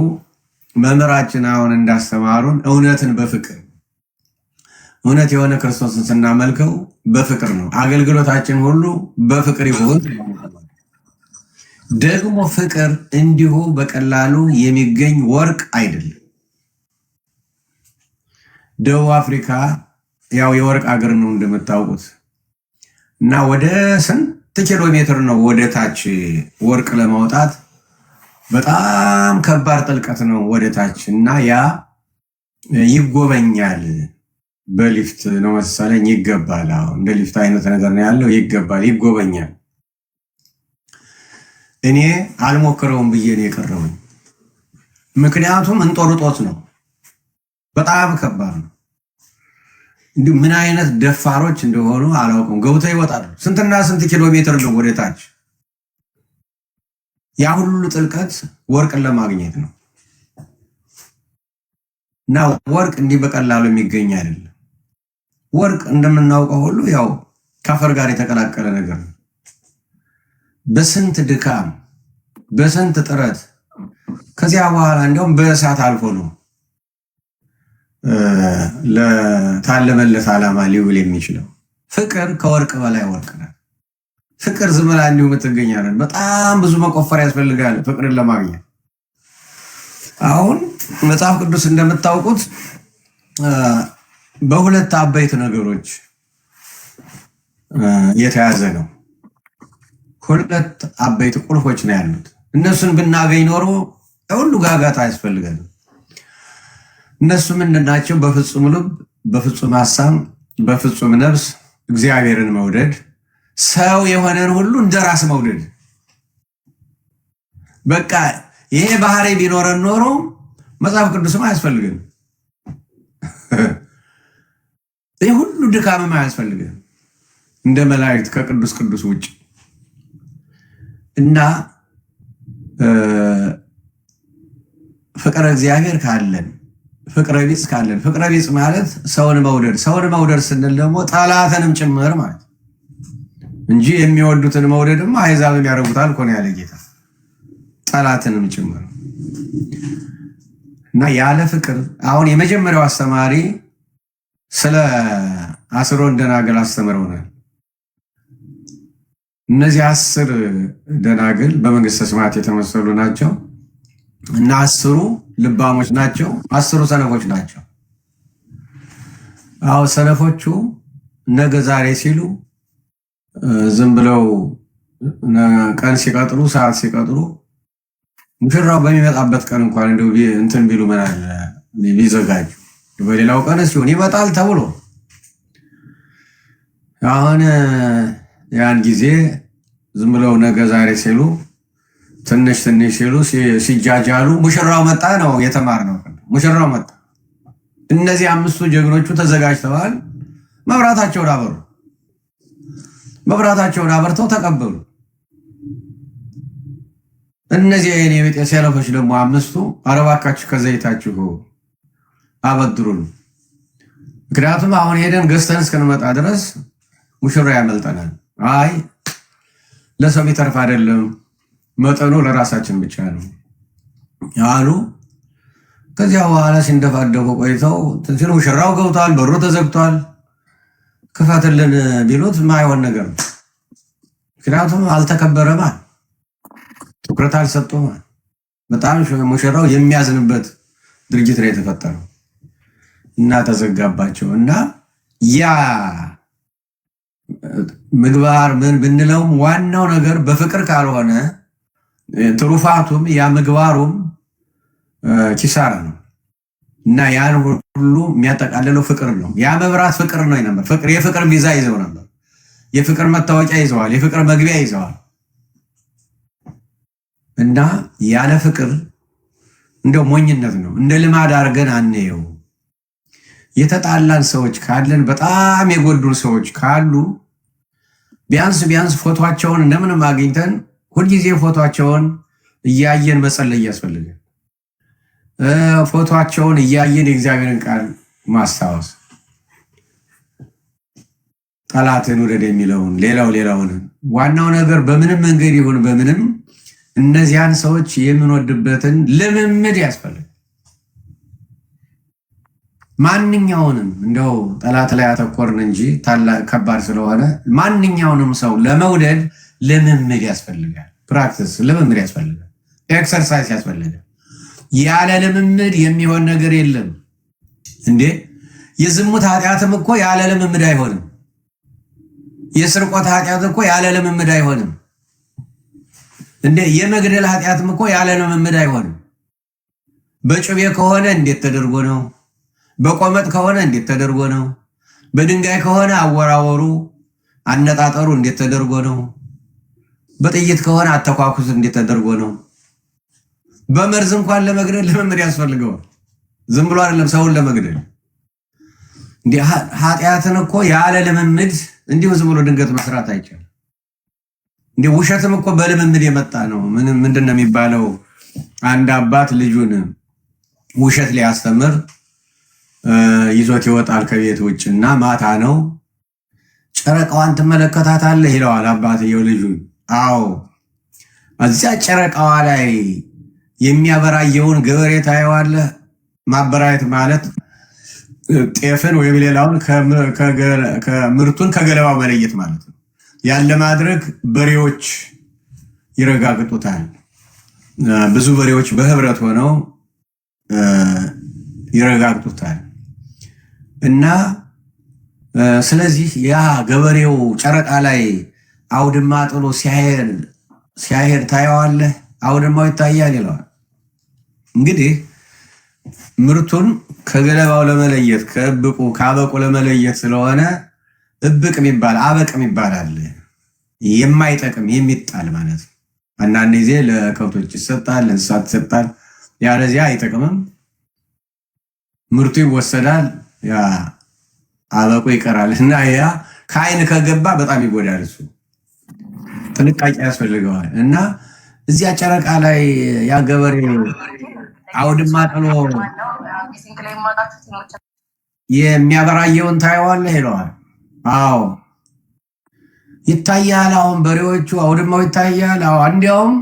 መምህራችን አሁን እንዳስተማሩን እውነትን በፍቅር እውነት የሆነ ክርስቶስን ስናመልከው በፍቅር ነው። አገልግሎታችን ሁሉ በፍቅር ይሁን። ደግሞ ፍቅር እንዲሁ በቀላሉ የሚገኝ ወርቅ አይደለም። ደቡብ አፍሪካ ያው የወርቅ አገር ነው እንደምታውቁት እና ወደ ስንት ኪሎ ሜትር ነው ወደ ታች ወርቅ ለማውጣት በጣም ከባድ ጥልቀት ነው ወደ ታች እና ያ ይጎበኛል። በሊፍት ነው መሰለኝ ይገባል። አሁን እንደ ሊፍት አይነት ነገር ነው ያለው። ይገባል፣ ይጎበኛል። እኔ አልሞክረውም ብዬ ነው የቀረውኝ። ምክንያቱም እንጦርጦት ነው፣ በጣም ከባድ ነው። እንዲሁ ምን አይነት ደፋሮች እንደሆኑ አላውቅም። ገብተው ይወጣሉ። ስንትና ስንት ኪሎ ሜትር ነው ወደ ታች። ያ ሁሉ ጥልቀት ወርቅን ለማግኘት ነው እና ወርቅ እንዲህ በቀላሉ የሚገኝ አይደለም። ወርቅ እንደምናውቀው ሁሉ ያው ከአፈር ጋር የተቀላቀለ ነገር ነው። በስንት ድካም በስንት ጥረት ከዚያ በኋላ እንዲያውም በእሳት አልፎ ነው ለታለመለት ዓላማ ሊውል የሚችለው። ፍቅር ከወርቅ በላይ ወርቅ ነው። ፍቅር ዝም ብላ እንዲሁ የምትገኛለን። በጣም ብዙ መቆፈር ያስፈልጋል ፍቅርን ለማግኘት። አሁን መጽሐፍ ቅዱስ እንደምታውቁት በሁለት አበይት ነገሮች የተያዘ ነው። ሁለት አበይት ቁልፎች ነው ያሉት። እነሱን ብናገኝ ኖሮ ሁሉ ጋጋታ አያስፈልገንም። እነሱ ምንድን ናቸው? በፍጹም ልብ፣ በፍጹም ሐሳብ፣ በፍጹም ነፍስ እግዚአብሔርን መውደድ፣ ሰው የሆነን ሁሉ እንደራስ መውደድ። በቃ ይሄ ባህሪ ቢኖረን ኖሮ መጽሐፍ ቅዱስም አያስፈልገንም። ይህ ሁሉ ድካምም አያስፈልገንም እንደ መላእክት ከቅዱስ ቅዱስ ውጭ እና ፍቅረ እግዚአብሔር ካለን ፍቅረ ቢጽ ካለን፣ ፍቅረ ቢጽ ማለት ሰውን መውደድ። ሰውን መውደድ ስንል ደግሞ ጠላትንም ጭምር ማለት እንጂ የሚወዱትን መውደድም አሕዛብም ያደርጉታል እኮ ነው ያለ ጌታ። ጠላትንም ጭምር እና ያለ ፍቅር አሁን የመጀመሪያው አስተማሪ ስለ አስሮን ደናግል አስተምረውናል። እነዚህ 10 ደናግል በመንግስተ ሰማያት የተመሰሉ ናቸው እና 10ሩ ልባሞች ናቸው፣ 10ሩ ሰነፎች ናቸው። አሁን ሰነፎቹ ነገ ዛሬ ሲሉ ዝም ብለው ቀን ሲቀጥሩ ሰዓት ሲቀጥሩ ሙሽራው በሚመጣበት ቀን እንኳን እንደው እንትን ቢሉ ምን አለ ቢዘጋጁ በሌላው ቀን ሲሆን ይመጣል ተብሎ አሁን ያን ጊዜ ዝም ብለው ነገ ዛሬ ሲሉ ትንሽ ሲሉ ሲጃጃሉ ሙሽራው መጣ ነው የተማርነው። ሙሽራው መጣ። እነዚህ 5ቱ ጀግኖቹ ተዘጋጅተዋል። መብራታቸውን አበርተው ተቀበሉ። እነዚህ የኔ ቤተ ሰለፎች ደግሞ 5ቱ አረባካችሁ ከዘይታችሁ አበድሩን፣ ምክንያቱም አሁን ሄደን ገዝተን እስከንመጣ ድረስ ሙሽራ ያመልጠናል። አይ ለሰው የሚተርፍ አይደለም፣ መጠኑ ለራሳችን ብቻ ነው አሉ። ከዚያ በኋላ ሲንደፋደፉ ቆይተው ሲሉ ሙሽራው ገብቷል፣ በሩ ተዘግቷል። ክፈትልን ቢሉት ማይሆን ነገር ነው። ምክንያቱም አልተከበረማ፣ ትኩረት አልሰጠማ። በጣም ሙሽራው የሚያዝንበት ድርጊት ነው የተፈጠረው እና ተዘጋባቸው እና ያ ምግባር ምን ብንለውም ዋናው ነገር በፍቅር ካልሆነ ትሩፋቱም ያ ምግባሩም ኪሳራ ነው እና ያን ሁሉ የሚያጠቃልለው ፍቅር ነው። ያ መብራት ፍቅር ነው ነበር። ፍቅር የፍቅር ቪዛ ይዘው ነበር። የፍቅር መታወቂያ ይዘዋል። የፍቅር መግቢያ ይዘዋል። እና ያለ ፍቅር እንደው ሞኝነት ነው። እንደ ልማድ አድርገን አንየው። የተጣላን ሰዎች ካለን፣ በጣም የጎዱን ሰዎች ካሉ ቢያንስ ፎቶቸውን እንደምንም አግኝተን ሁልጊዜ ፎቶቸውን እያየን መጸለይ ያስፈልጋል። ፎቶቸውን እያየን የእግዚአብሔርን ቃል ማስታወስ፣ ጠላትን ውደድ የሚለውን ሌላውን ዋናው ነገር በምንም መንገድ ይሁን በምንም እነዚያን ሰዎች የምንወድበትን ልምምድ ያስፈልጋል። ማንኛውንም እንደው ጠላት ላይ አተኮርን እንጂ ከባድ ስለሆነ ማንኛውንም ሰው ለመውደድ ልምምድ ያስፈልጋል። ፕራክቲስ ልምምድ ያስፈልጋል። ኤክሰርሳይዝ ያስፈልጋል። ያለ ልምምድ የሚሆን ነገር የለም እንዴ። የዝሙት ኃጢአትም እኮ ያለ ልምምድ አይሆንም። የስርቆት ኃጢአት እኮ ያለ ልምምድ አይሆንም እንዴ። የመግደል ኃጢአትም እኮ ያለ ልምምድ አይሆንም። በጩቤ ከሆነ እንዴት ተደርጎ ነው? በቆመጥ ከሆነ እንዴት ተደርጎ ነው? በድንጋይ ከሆነ አወራወሩ አነጣጠሩ እንዴት ተደርጎ ነው? በጥይት ከሆነ አተኳኩስ እንዴት ተደርጎ ነው? በመርዝ እንኳን ለመግደል ልምምድ ያስፈልገዋል። ዝም ብሎ አይደለም ሰውን ለመግደል። እንዴ ኃጢአትን እኮ ያለ ልምምድ እንዲሁ ዝም ብሎ ድንገት መስራት አይቻልም። እንዴ ውሸትም እኮ በልምምድ የመጣ ነው። ምንድነው የሚባለው? አንድ አባት ልጁን ውሸት ሊያስተምር ይዞት ይወጣል ከቤት ውጭ እና ማታ ነው፣ ጨረቃዋን ትመለከታታለህ ይለዋል አባትየው ልጁን። አዎ እዚያ ጨረቃዋ ላይ የሚያበራየውን ገበሬ ታየዋለህ። ማበራየት ማለት ጤፍን ወይም ሌላውን ምርቱን ከገለባው መለየት ማለት ነው። ያን ለማድረግ በሬዎች ይረጋግጡታል። ብዙ በሬዎች በህብረት ሆነው ይረጋግጡታል እና ስለዚህ ያ ገበሬው ጨረቃ ላይ አውድማ ጥሎ ሲያሄድ ታየዋለህ። አውድማው ይታያል ይለዋል። እንግዲህ ምርቱን ከገለባው ለመለየት ከእብቁ ከአበቁ ለመለየት ስለሆነ እብቅ የሚባል አበቅ የሚባል አለ። የማይጠቅም የሚጣል ማለት ነው። አንዳንድ ጊዜ ለከብቶች ይሰጣል፣ ለእንስሳት ይሰጣል። ያለዚያ አይጠቅምም። ምርቱ ይወሰዳል፣ ያ አበቁ ይቀራል እና ያ ከአይን ከገባ በጣም ይጎዳል። እሱ ጥንቃቄ ያስፈልገዋል እና እዚያ ጨረቃ ላይ ያ ገበሬ አውድማ ጥሎ የሚያበራየውን ታየዋለህ ይለዋል። አዎ ይታያል። አሁን በሬዎቹ አውድማው ይታያል። አዎ እንዲያውም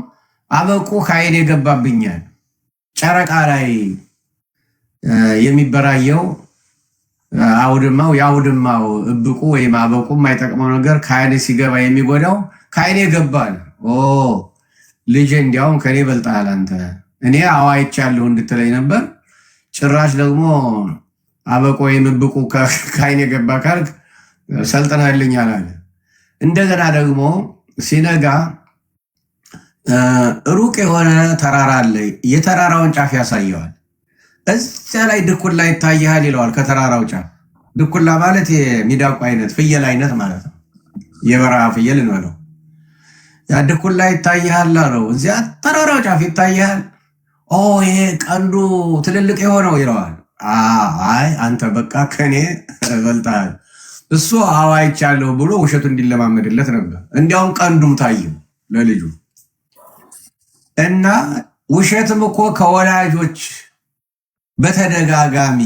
አበቁ ከአይን የገባብኛል። ጨረቃ ላይ የሚበራየው አውድማው የአውድማው እብቁ ወይም አበቁ የማይጠቅመው ነገር ከአይን ሲገባ የሚጎዳው ከአይኔ ገባል። ልጅ እንዲያውም ከኔ በልጣል አንተ እኔ አይቻለሁ እንድትለኝ ነበር። ጭራሽ ደግሞ አበቆ ወይም እብቁ ከአይኔ ገባ ካልክ ሰልጥናልኛል አለ። እንደገና ደግሞ ሲነጋ ሩቅ የሆነ ተራራ አለ። የተራራውን ጫፍ ያሳየዋል። እዚያ ላይ ድኩላ ይታያል ይለዋል። ከተራራው ጫፍ ድኩላ ማለት የሚዳቁ አይነት ፍየል አይነት ማለት ነው። የበረሃ ፍየል እንበለው። ያ ድኩላ ይታያል አለው። እዚያ ተራራው ጫፍ ይታያል። ይሄ ቀንዱ ትልልቅ የሆነው ይለዋል። አይ አንተ በቃ ከኔ በልጣል። እሱ አይቻለሁ ብሎ ውሸቱ እንዲለማመድለት ነበር። እንዲያውም ቀንዱም ታየው ለልጁ እና ውሸትም እኮ ከወላጆች በተደጋጋሚ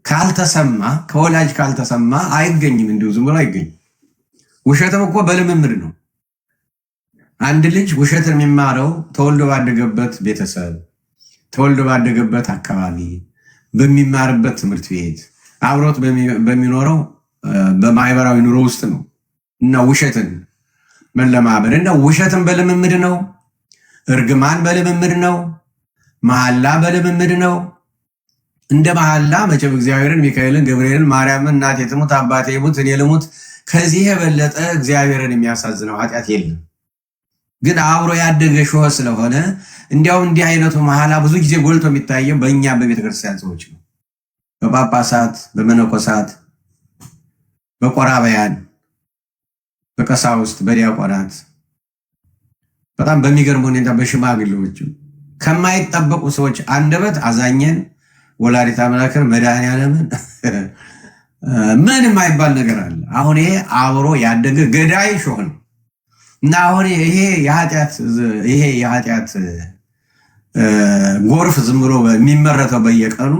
ካልተሰማ ከወላጅ ካልተሰማ አይገኝም። እንዲሁ ዝም ብሎ አይገኝም። ውሸትም እኮ በልምምድ ነው። አንድ ልጅ ውሸትን የሚማረው ተወልዶ ባደገበት ቤተሰብ፣ ተወልዶ ባደገበት አካባቢ፣ በሚማርበት ትምህርት ቤት፣ አብሮት በሚኖረው በማህበራዊ ኑሮ ውስጥ ነው እና ውሸትን መለማመድ እና ውሸትን በልምምድ ነው። እርግማን በልምምድ ነው። መሐላ በልምምድ ነው። እንደ መሐላ መቼም እግዚአብሔርን፣ ሚካኤልን፣ ገብርኤልን፣ ማርያምን እናቴ ትሙት አባቴ ይሙት እኔ ልሙት ከዚህ የበለጠ እግዚአብሔርን የሚያሳዝነው ኃጢአት የለም። ግን አብሮ ያደገ ሾህ ስለሆነ እንዲያውም እንዲህ አይነቱ መሐላ ብዙ ጊዜ ጎልቶ የሚታየው በእኛ በቤተክርስቲያን ሰዎች ነው። በጳጳሳት፣ በመነኮሳት፣ በቆራባያን፣ በቀሳውስት፣ በዲያቆናት በጣም በሚገርም ሁኔታ በሽማግሌዎች ከማይጠበቁ ሰዎች አንደበት አዛኘን፣ ወላዲተ አምላክን፣ መድኃኔዓለምን ምን የማይባል ነገር አለ። አሁን ይሄ አብሮ ያደገ ገዳይ ሾህ ነው እና አሁን ይሄ የኃጢአት ጎርፍ ዝም ብሎ የሚመረተው በየቀኑ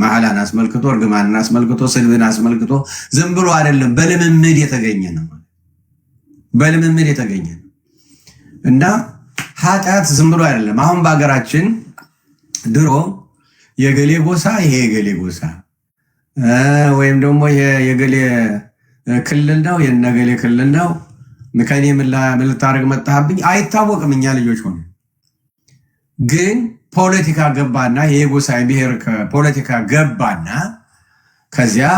መሐላን አስመልክቶ፣ እርግማንን አስመልክቶ፣ ስድብን አስመልክቶ ዝም ብሎ አይደለም፣ በልምምድ የተገኘ ነው። በልምምድ የተገኘ ነው እና ኃጢአት ዝም ብሎ አይደለም። አሁን በሀገራችን ድሮ የገሌ ጎሳ ይሄ የገሌ ጎሳ ወይም ደግሞ የገሌ ክልል ነው የነገሌ ክልል ነው ከኔ ምን ልታደርግ መጣህብኝ አይታወቅም። እኛ ልጆች ሆነ ግን ፖለቲካ ገባና የጎሳ ብሔር ፖለቲካ ገባና ከዚያ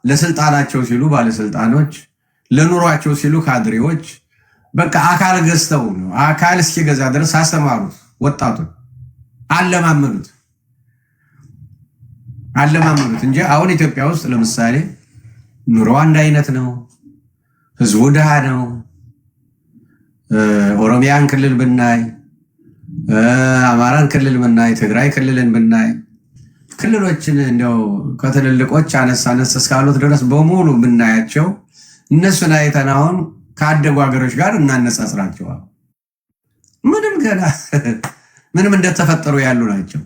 ለስልጣናቸው ሲሉ ባለስልጣኖች፣ ለኑሯቸው ሲሉ ካድሬዎች በቃ አካል ገዝተው ነው አካል እስኪገዛ ድረስ አስተማሩት። ወጣቱን አለማመኑት እንጂ አሁን ኢትዮጵያ ውስጥ ለምሳሌ ኑሮ አንድ አይነት ነው። ህዝቡ ድሃ ነው። ኦሮሚያን ክልል ብናይ፣ አማራን ክልል ብናይ፣ ትግራይ ክልልን ብናይ ክልሎችን እንደው ከትልልቆች አነስ እስካሉት ድረስ በሙሉ ብናያቸው እነሱን አይተን አሁን ካደጉ ሀገሮች ጋር እናነጻጽራቸዋል። ምንም ገና ምንም እንደተፈጠሩ ያሉ ናቸው።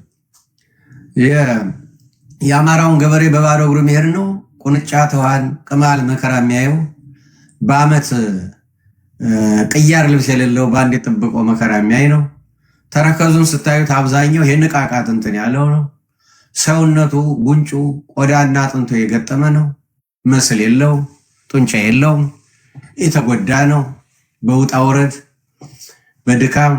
የአማራውን ገበሬ በባዶ እግሩ መሄድ ነው ቁንጫ ተዋን ቅማል መከራ የሚያየው በአመት ቅያር ልብስ የሌለው በአንድ የጥብቆ መከራ የሚያይ ነው። ተረከዙን ስታዩት አብዛኛው የንቃቃት እንትን ያለው ነው። ሰውነቱ ጉንጩ ቆዳና አጥንቱ የገጠመ ነው። መስል የለው፣ ጡንቻ የለውም። የተጎዳ ነው። በውጣ ውረድ በድካም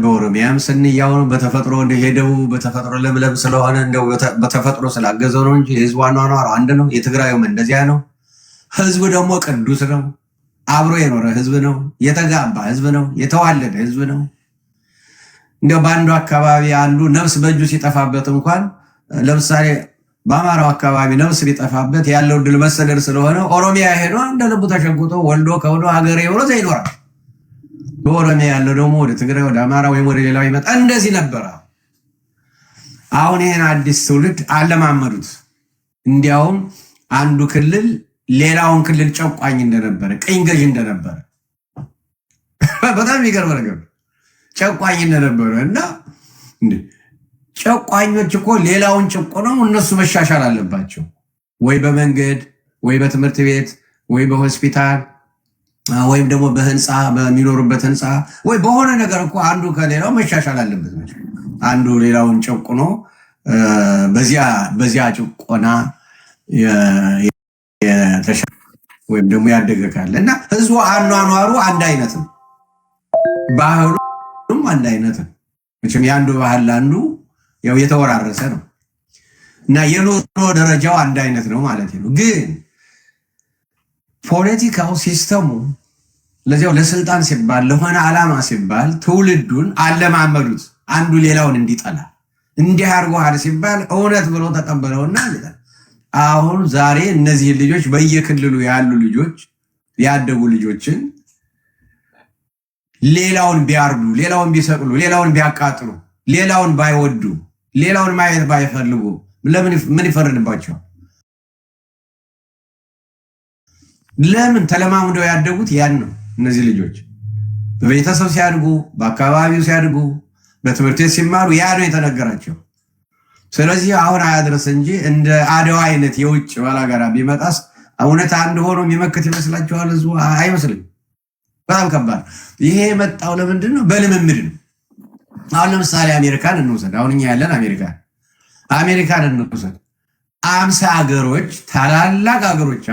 በኦሮሚያም ስንያው ነው። በተፈጥሮ እንደሄደው በተፈጥሮ ለምለም ስለሆነ እንደው በተፈጥሮ ስላገዘው ነው እንጂ ህዝቡ አኗኗሩ አንድ ነው። የትግራዩም እንደዚያ ነው። ህዝቡ ደግሞ ቅዱስ ነው። አብሮ የኖረ ህዝብ ነው። የተጋባ ህዝብ ነው። የተዋለደ ህዝብ ነው። እንደው በአንዱ አካባቢ አንዱ ነፍስ በእጁ ሲጠፋበት እንኳን ለምሳሌ በአማራው አካባቢ ነፍስ ሊጠፋበት ያለው ድል መሰደድ ስለሆነ ኦሮሚያ ሄዶ እንደ ልቡ ተሸጉጦ ወልዶ ከውዶ ሀገሬ ብሎ ይኖራል። በኦሮሚያ ያለው ደግሞ ወደ ትግራይ ወደ አማራ ወይም ወደ ሌላው ይመጣ። እንደዚህ ነበረ። አሁን ይሄን አዲስ ትውልድ አለማመዱት። እንዲያውም አንዱ ክልል ሌላውን ክልል ጨቋኝ እንደነበረ፣ ቅኝ ገዥ እንደነበረ በጣም የሚገርም ነገር ጨቋኝ እንደነበረ እና ጨቋኞች እኮ ሌላውን ጨቆነው እነሱ መሻሻል አለባቸው። ወይ በመንገድ ወይ በትምህርት ቤት ወይ በሆስፒታል ወይም ደግሞ በህንፃ በሚኖሩበት ህንፃ ወይ በሆነ ነገር እኮ አንዱ ከሌላው መሻሻል አለበት። አንዱ ሌላውን ጨቁኖ በዚያ ጭቆና ወይም ደግሞ ያደገ ካለ እና ህዝቡ አኗኗሩ አንድ አይነት ነው። ባህሉም አንድ አይነት ነው። መቼም የአንዱ ባህል ለአንዱ ያው የተወራረሰ ነው እና የኑሮ ደረጃው አንድ አይነት ነው ማለት ነው። ግን ፖለቲካው ሲስተሙ ለዚያው ለስልጣን ሲባል ለሆነ ዓላማ ሲባል ትውልዱን አለማመዱት። አንዱ ሌላውን እንዲጠላ እንዲህ አድርጎሃል ሲባል እውነት ብሎ ተቀበለውና አሁን ዛሬ እነዚህ ልጆች በየክልሉ ያሉ ልጆች ያደጉ ልጆችን ሌላውን ቢያርዱ፣ ሌላውን ቢሰቅሉ፣ ሌላውን ቢያቃጥሉ፣ ሌላውን ባይወዱ፣ ሌላውን ማየት ባይፈልጉ ምን ይፈረድባቸው? ለምን ተለማምደው ያደጉት ያን ነው። እነዚህ ልጆች በቤተሰብ ሲያድጉ፣ በአካባቢው ሲያድጉ፣ በትምህርት ቤት ሲማሩ ያ ነው የተነገራቸው። ስለዚህ አሁን አያድረስ እንጂ እንደ አድዋ አይነት የውጭ ባላጋራ ቢመጣስ እውነት አንድ ሆኖ የሚመክት ይመስላችኋል? ህዝቡ አይመስልም። በጣም ከባድ። ይሄ የመጣው ለምንድን ነው? በልምምድ ነው። አሁን ለምሳሌ አሜሪካን እንውሰድ። አሁን እኛ ያለን አሜሪካን እንውሰድ። 50 ሀገሮች ታላላቅ ሀገሮች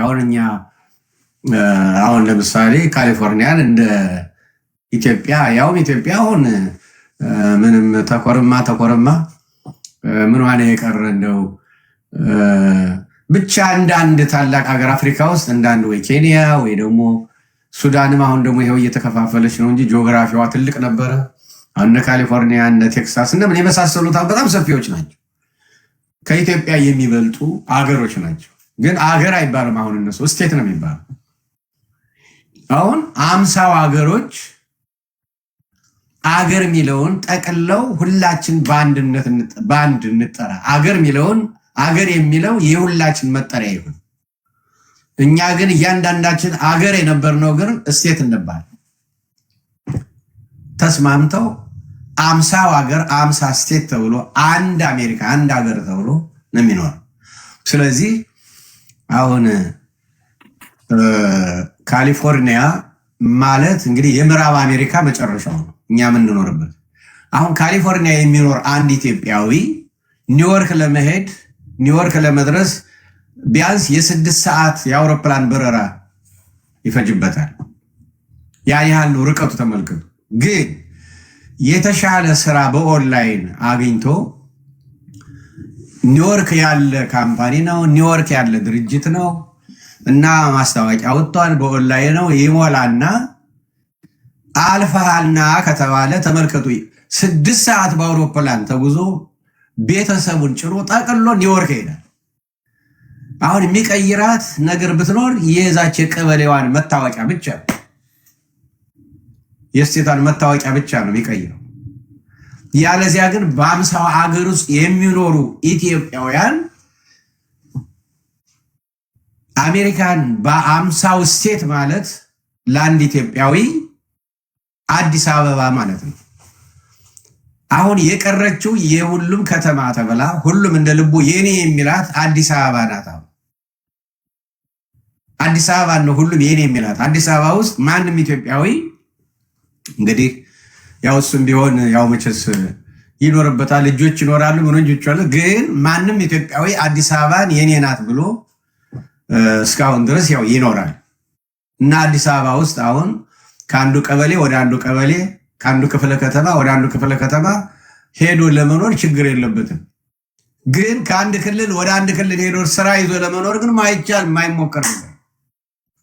አሁን ለምሳሌ ካሊፎርኒያን እንደ ኢትዮጵያ ያውም ኢትዮጵያ አሁን ምንም ተኮርማ ምን ዋነ የቀረ እንደው ብቻ እንዳንድ ታላቅ ሀገር አፍሪካ ውስጥ እንዳንድ ወይ ኬንያ ወይ ደግሞ ሱዳንም አሁን ደግሞ ይሄው እየተከፋፈለች ነው እንጂ ጂኦግራፊዋ ትልቅ ነበረ። እነ ካሊፎርኒያ እነ ቴክሳስ እና ምን የመሳሰሉት በጣም ሰፊዎች ናቸው። ከኢትዮጵያ የሚበልጡ አገሮች ናቸው። ግን አገር አይባልም። አሁን እነሱ ስቴት ነው የሚባለው። አሁን 50 ሀገሮች አገር የሚለውን ጠቅለው ሁላችን በአንድ እንጠራ። አገር የሚለው የሁላችን መጠሪያ ይሁን። እኛ ግን እያንዳንዳችን አገር የነበርነው ግን ስቴት እንባል። ተስማምተው 50 ሀገር 50 ስቴት ተብሎ አንድ አሜሪካ አንድ ሀገር ተብሎ ነው የሚኖር። ስለዚህ አሁን ካሊፎርኒያ ማለት እንግዲህ የምዕራብ አሜሪካ መጨረሻው ነው እኛ የምንኖርበት። አሁን ካሊፎርኒያ የሚኖር አንድ ኢትዮጵያዊ ኒውዮርክ ለመድረስ ቢያንስ የ6 ሰዓት የአውሮፕላን በረራ ይፈጅበታል። ያን ያህል ነው ርቀቱ። ተመልከቱ። ግን የተሻለ ስራ በኦንላይን አግኝቶ ኒውዮርክ ያለ ካምፓኒ ነው፣ ኒውዮርክ ያለ ድርጅት ነው እና ማስታወቂያ ወጥቷል። በኦንላይን ነው ይሞላና አልፈሃልና ከተባለ ተመልከቱ 6 ሰዓት በአውሮፕላን ተጉዞ ቤተሰቡን ጭኖ ጠቅሎ ኒውዮርክ ይሄዳል። አሁን የሚቀይራት ነገር ብትኖር የዛች የቀበሌዋን መታወቂያ ብቻ የስቴቷን መታወቂያ ብቻ ነው የሚቀይረው። ያለዚያ ግን በ50 ሀገር ውስጥ የሚኖሩ ኢትዮጵያውያን አሜሪካን በ50 ስቴት ማለት ለአንድ ኢትዮጵያዊ አዲስ አበባ ማለት ነው። አሁን የቀረችው የሁሉም ከተማ ተብላ ሁሉም እንደ ልቡ የኔ የሚላት አዲስ አበባ ናት። አዲስ አበባ ነው ሁሉም የኔ የሚላት። አዲስ አበባ ውስጥ ማንም ኢትዮጵያዊ እንግዲህ ያው እሱም ቢሆን ያው መቼስ ይኖርበታል፣ ልጆች ይኖራሉ፣ ምንጆች አሉ። ግን ማንም ኢትዮጵያዊ አዲስ አበባን የኔ ናት ብሎ እስካሁን ድረስ ያው ይኖራል። እና አዲስ አበባ ውስጥ አሁን ከአንዱ ቀበሌ ወደ አንዱ ቀበሌ፣ ከአንዱ ክፍለ ከተማ ወደ አንዱ ክፍለ ከተማ ሄዶ ለመኖር ችግር የለበትም። ግን ከአንድ ክልል ወደ አንድ ክልል ሄዶ ስራ ይዞ ለመኖር ግን ማይቻል የማይሞከር ነገር።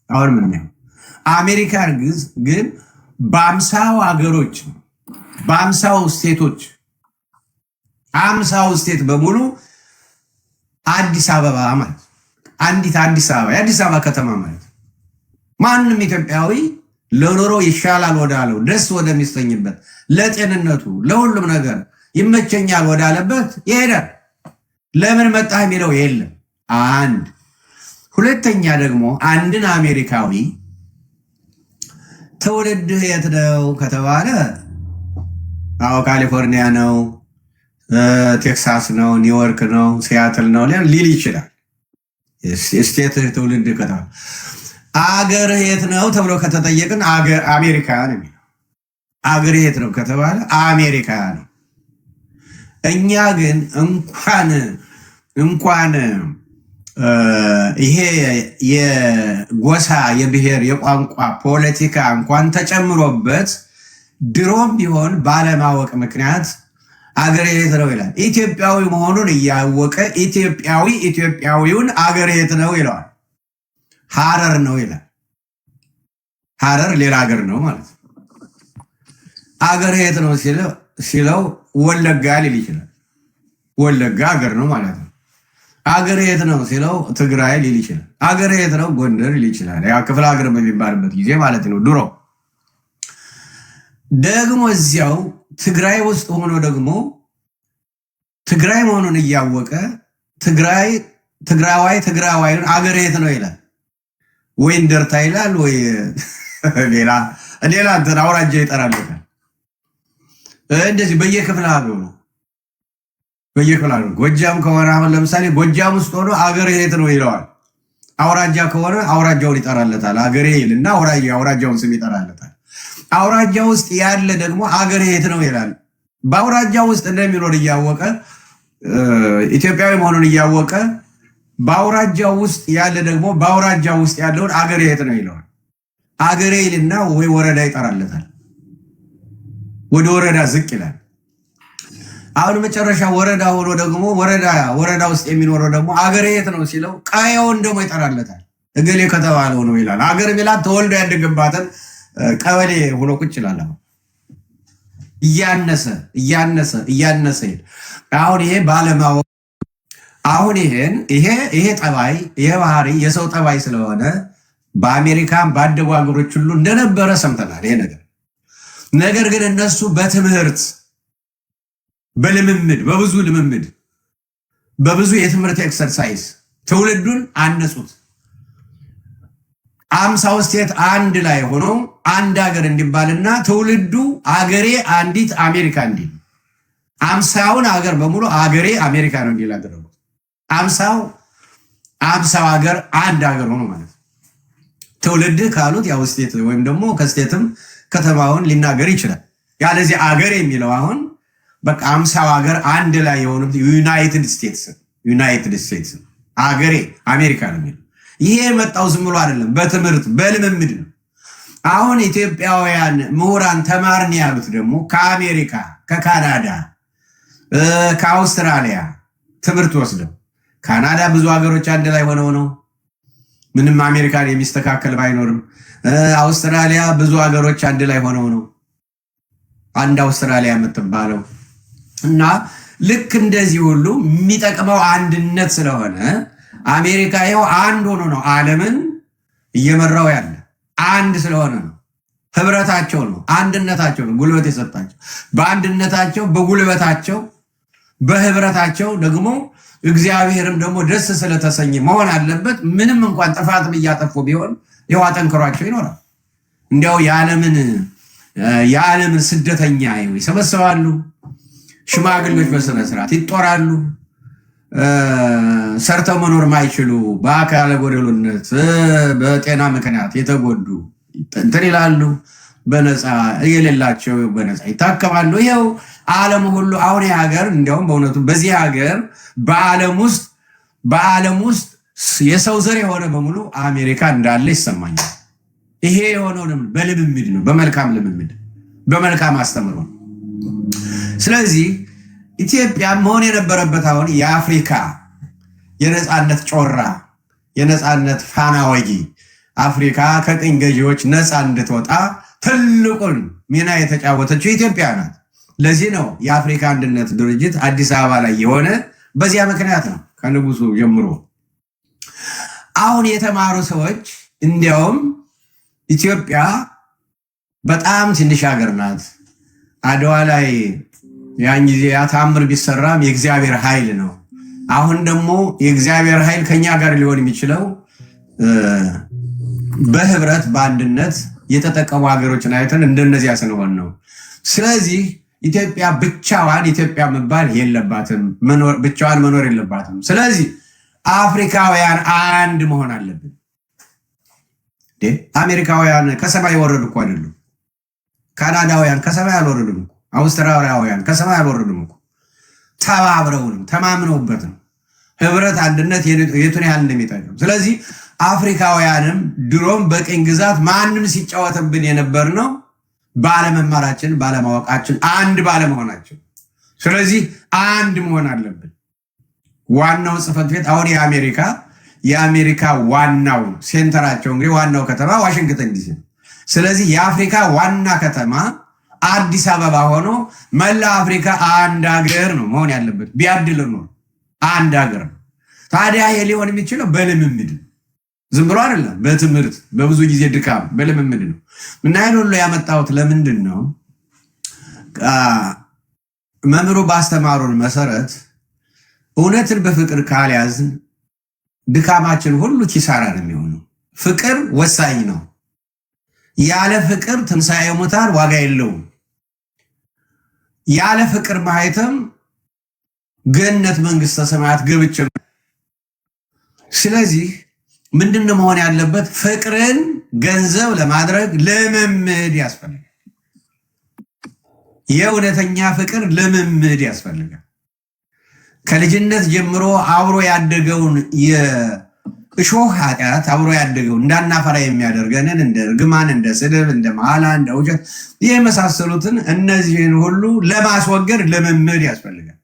አሁን ምን ነው አሜሪካን ግን በአምሳው ሀገሮች በአምሳው ስቴቶች 50 ስቴት በሙሉ አዲስ አበባ ማለት አንዲት አዲስ አበባ የአዲስ አበባ ከተማ ማለት ማንም ኢትዮጵያዊ ለኖሮ ይሻላል ወዳለው ደስ ወደሚሰኝበት ለጤንነቱ ለሁሉም ነገር ይመቸኛል ወዳለበት ይሄዳል። ለምን መጣህ የሚለው የለም። አንድ ሁለተኛ ደግሞ አንድን አሜሪካዊ ትውልድህ የት ነው ከተባለ አዎ ካሊፎርኒያ ነው፣ ቴክሳስ ነው፣ ኒውዮርክ ነው፣ ሲያትል ነው ሊል ይችላል። ስቴት ትውልድ ከተማ አገር የት ነው ተብሎ ከተጠየቅን አሜሪካ ነው የሚለው። አገር የት ነው ከተባለ አሜሪካ ነው። እኛ ግን እንኳን ይሄ የጎሳ የብሔር የቋንቋ ፖለቲካ እንኳን ተጨምሮበት ድሮም ቢሆን ባለማወቅ ምክንያት አገር የት ነው ይላል። ኢትዮጵያዊ መሆኑን እያወቀ ኢትዮጵያዊውን አገር የት ነው ይለዋል። ሐረር ነው ይላል። ሐረር ሌላ ሀገር ነው ማለት ነው። አገር የት ነው ሲለው ወለጋ ሊል ይችላል። ወለጋ ሀገር ነው ማለት ነው። አገር የት ነው ሲለው ትግራይ ሊል ይችላል። አገር የት ነው ጎንደር ሊል ይችላል። ያ ክፍለ ሀገር በሚባልበት ጊዜ ማለት ነው። ድሮ ደግሞ እዚያው ትግራይ ውስጥ ሆኖ ደግሞ ትግራይ መሆኑን እያወቀ ትግራዋይን አገር የት ነው ይላል። ወይ እንደርታ ይላል፣ ወይ ሌላ እንትን አውራጃ ይጠራለታል። እንደዚህ በየክፍለ ሀገሩ ጎጃም ከሆነ አሁን ለምሳሌ ጎጃም ውስጥ ሆኖ አገር የት ነው ይለዋል። አውራጃ ከሆነ አውራጃውን ይጠራለታል። አገሬ ይልና አውራጃውን ስም ይጠራለታል። አውራጃ ውስጥ ያለ ደግሞ አገር የት ነው ይላል። በአውራጃ ውስጥ እንደሚኖር እያወቀ ኢትዮጵያዊ መሆኑን እያወቀ በአውራጃው ውስጥ ያለ ደግሞ በአውራጃው ውስጥ ያለውን አገር የት ነው ይለዋል። አገሬ ይልና ወይ ወረዳ ይጠራለታል። ወደ ወረዳ ዝቅ ይላል። አሁን መጨረሻ ወረዳ ሆኖ ደግሞ ወረዳ ውስጥ የሚኖረው ደግሞ አገር የት ነው ሲለው ቀየውን ደግሞ ይጠራለታል። እገሌ ከተባለው ነው ይላል። አገር ሚላት ተወልዶ ያደገባትን ቀበሌ ሆኖ ቁጭ ይላል። እያነሰ አሁን ይሄ ባለማወቅ አሁን ይሄ ጠባይ ይሄ ባህሪ የሰው ጠባይ ስለሆነ በአሜሪካን ባደጉ ሀገሮች ሁሉ እንደነበረ ሰምተናል። ይሄ ነገር ግን እነሱ በትምህርት በልምምድ በብዙ የትምህርት ኤክሰርሳይዝ ትውልዱን አነጹት። 50 ስቴት አንድ ላይ ሆኖ አንድ ሀገር እንዲባልና ትውልዱ አገሬ አንዲት አሜሪካ እንዲል 50ውን ሀገር በሙሉ አገሬ አሜሪካ ነው እንዲል አደረጉት። 50 ሀገር አንድ ሀገር ሆኖ ማለት ነው። ትውልድ ካሉት ያው ስቴት ወይም ደግሞ ከስቴትም ከተማውን ሊናገር ይችላል። ያለዚህ አገር የሚለው አሁን በቃ 50 ሀገር አንድ ላይ የሆኑት ዩናይትድ ስቴትስ አገሬ አሜሪካ ነው የሚለው። ይሄ የመጣው ዝም ብሎ አይደለም፣ በትምህርት በልምምድ ነው። አሁን ኢትዮጵያውያን ምሁራን ተማርን ያሉት ደግሞ ከአሜሪካ፣ ከካናዳ፣ ከአውስትራሊያ ትምህርት ወስደው ካናዳ ብዙ ሀገሮች አንድ ላይ ሆነው ነው። ምንም አሜሪካን የሚስተካከል ባይኖርም አውስትራሊያ ብዙ ሀገሮች አንድ ላይ ሆነው ነው አንድ አውስትራሊያ የምትባለው። እና ልክ እንደዚህ ሁሉ የሚጠቅመው አንድነት ስለሆነ አሜሪካ ይኸው አንድ ሆኖ ነው ዓለምን እየመራው ያለ። አንድ ስለሆነ ነው። ህብረታቸው ነው፣ አንድነታቸው ነው ጉልበት የሰጣቸው። በአንድነታቸው በጉልበታቸው በህብረታቸው ደግሞ እግዚአብሔርም ደግሞ ደስ ስለተሰኘ መሆን አለበት። ምንም እንኳን ጥፋትም እያጠፉ ቢሆን ይኸው አጠንክሯቸው ይኖራል። እንዲያው የዓለምን ስደተኛ ይሰበስባሉ። ሽማግሌዎች በስነ ስርዓት ይጦራሉ። ሰርተው መኖር ማይችሉ በአካለ ጎደሎነት በጤና ምክንያት የተጎዱ እንትን ይላሉ። በነፃ የሌላቸው በነፃ ይታከማሉ። ይኸው ዓለም ሁሉ አሁን ሀገር እንዲያውም በእውነቱ በዚህ ሀገር በዓለም ውስጥ የሰው ዘር የሆነ በሙሉ አሜሪካ እንዳለ ይሰማኛል። ይሄ የሆነው በልምምድ ነው፣ በመልካም ልምምድ፣ በመልካም አስተምሮ ነው። ስለዚህ ኢትዮጵያ መሆን የነበረበት አሁን የአፍሪካ የነፃነት ጮራ፣ የነፃነት ፋና ወጊ፣ አፍሪካ ከቅኝ ገዢዎች ነፃ እንድትወጣ ትልቁን ሚና የተጫወተችው ኢትዮጵያ ናት። ለዚህ ነው የአፍሪካ አንድነት ድርጅት አዲስ አበባ ላይ የሆነ በዚያ ምክንያት ነው። ከንጉሱ ጀምሮ አሁን የተማሩ ሰዎች እንዲያውም ኢትዮጵያ በጣም ትንሽ ሀገር ናት። አድዋ ላይ ያን ጊዜ ያታምር ቢሰራም የእግዚአብሔር ኃይል ነው። አሁን ደግሞ የእግዚአብሔር ኃይል ከኛ ጋር ሊሆን የሚችለው በህብረት በአንድነት የተጠቀሙ ሀገሮችን አይተን እንደነዚያ ስንሆን ነው። ስለዚህ ኢትዮጵያ ብቻዋን ኢትዮጵያ መባል የለባትም፣ ብቻዋን መኖር የለባትም። ስለዚህ አፍሪካውያን አንድ መሆን አለብን። አሜሪካውያን ከሰማይ የወረዱ እኮ አይደሉም። ካናዳውያን ከሰማይ አልወረዱም እኮ። አውስትራሊያውያን ከሰማይ አልወረዱም እኮ። ተባብረው ነው፣ ተማምነውበት ነው። ህብረት አንድነት የቱን ያህል እንደሚጠቅም። ስለዚህ አፍሪካውያንም ድሮም በቅኝ ግዛት ማንም ሲጫወትብን የነበር ነው ባለመማራችን፣ ባለማወቃችን፣ አንድ ባለመሆናችን። ስለዚህ አንድ መሆን አለብን። ዋናው ጽሕፈት ቤት አሁን የአሜሪካ ዋናው ሴንተራቸው እንግዲህ ዋናው ከተማ ዋሽንግተን ዲሲ ነው። ስለዚህ የአፍሪካ ዋና ከተማ አዲስ አበባ ሆኖ መላ አፍሪካ አንድ ሀገር ነው መሆን ያለበት። ቢያድል ነው አንድ ሀገር ነው። ታዲያ ይሄ ሊሆን የሚችለው በልምምድ ዝም ብሎ አይደለም፣ በትምህርት በብዙ ጊዜ ድካም በልምምድ ነው። እና ይሄን ሁሉ ያመጣሁት ለምንድን ነው? መምህሩ ባስተማሩን መሰረት እውነትን በፍቅር ካልያዝን ድካማችን ሁሉ ኪሳራ ነው የሚሆነው። ፍቅር ወሳኝ ነው። ያለ ፍቅር ትንሣኤ ሙታን ዋጋ የለውም። ያለ ፍቅር ማህተም ገነት መንግስተ ሰማያት ገብቼ። ስለዚህ ምንድነው መሆን ያለበት? ፍቅርን ገንዘብ ለማድረግ ልምምድ ያስፈልጋል። የእውነተኛ ፍቅር ልምምድ ያስፈልጋል። ከልጅነት ጀምሮ አብሮ ያደገውን የእሾህ ኃጢአት አብሮ ያደገውን እንዳናፈራ የሚያደርገንን እንደ እርግማን፣ እንደ ስድብ፣ እንደ መሐላ፣ እንደ ውሸት የመሳሰሉትን እነዚህን ሁሉ ለማስወገድ ልምምድ ያስፈልጋል።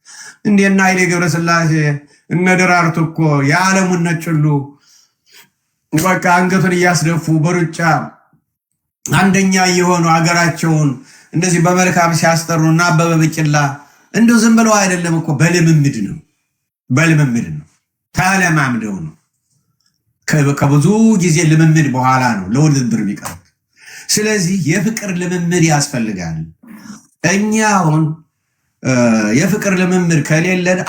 እንደና ኃይሌ ገብረስላሴ እነ ደራርቱ እኮ የዓለሙን ነጭ ሁሉ በቃ አንገቱን እያስደፉ በሩጫ አንደኛ የሆኑ ሀገራቸውን እንደዚህ በመልካም ሲያስጠሩና አበበ ቢቂላ እንደው ዝም ብለው አይደለም እኮ በልምምድ ነው። ተለማምደው ነው። ከብዙ ጊዜ ልምምድ በኋላ ነው ለውድድር የሚቀርብ። ስለዚህ የፍቅር ልምምድ ያስፈልጋል። እኛ አሁን የፍቅር ልምምድ ከሌለን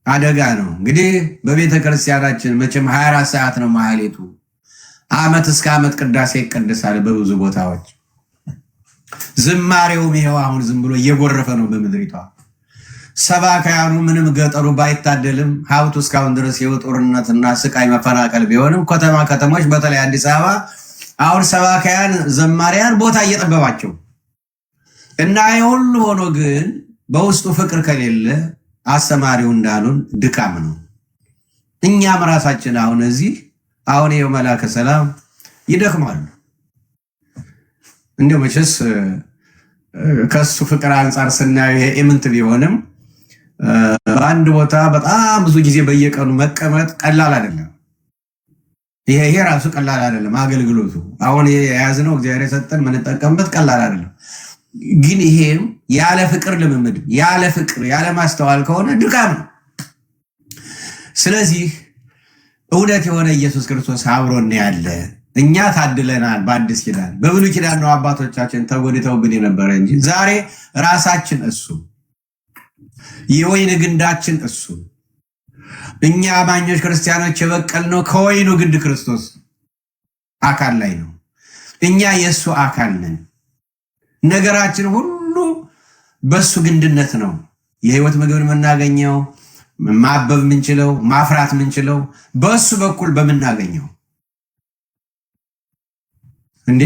አደጋ ነው። እንግዲህ በቤተ ክርስቲያናችን መቼም 24 ሰዓት ነው ማህሌቱ። ዓመት እስከ ዓመት ቅዳሴ ይቀደሳል በብዙ ቦታዎች። ዝማሬውም ይሄው አሁን ዝም ብሎ እየጎረፈ ነው በምድሪቷ። ሰባካያኑ ምንም ገጠሩ ባይታደልም ሀብቱ እስካሁን ድረስ የጦርነትና ስቃይ መፈናቀል ቢሆንም ከተሞች በተለይ አዲስ አበባ አሁን ሰባካያን ዘማሪያን ቦታ እየጠበባቸው እና የሁሉ ሆኖ ግን በውስጡ ፍቅር ከሌለ አስተማሪው እንዳሉን ድካም ነው። እኛም ራሳችን አሁን ይኸው መላከ ሰላም ይደክማሉ። እንደው መቼስ ከሱ ፍቅር አንጻር ስናየው ይሄ ኢምንት ቢሆንም በአንድ ቦታ በጣም ብዙ ጊዜ በየቀኑ መቀመጥ ቀላል አይደለም። ይሄ ራሱ ቀላል አይደለም። አገልግሎቱ አሁን የያዝነው እግዚአብሔር የሰጠን የምንጠቀምበት ቀላል አይደለም። ግን ይሄም ያለ ፍቅር ልምምድ፣ ያለ ማስተዋል ከሆነ ድካም ነው። ስለዚህ እውነት የሆነ ኢየሱስ ክርስቶስ አብሮን ያለ እኛ ታድለናል። በአዲስ ኪዳን በብሉይ ኪዳን ነው አባቶቻችን ተጎድተውብን የነበረ እንጂ ዛሬ ራሳችን እሱ የወይን ግንዳችን እሱ እኛ አማኞች ክርስቲያኖች የበቀልነው ከወይኑ ግንድ ክርስቶስ አካል ላይ ነው። እኛ የእሱ አካል ነን። ነገራችን ሁሉ በሱ ግንድነት ነው የህይወት ምግብን የምናገኘው፣ ማበብ ምንችለው፣ ማፍራት ምንችለው በሱ በኩል በምናገኘው። እንዴ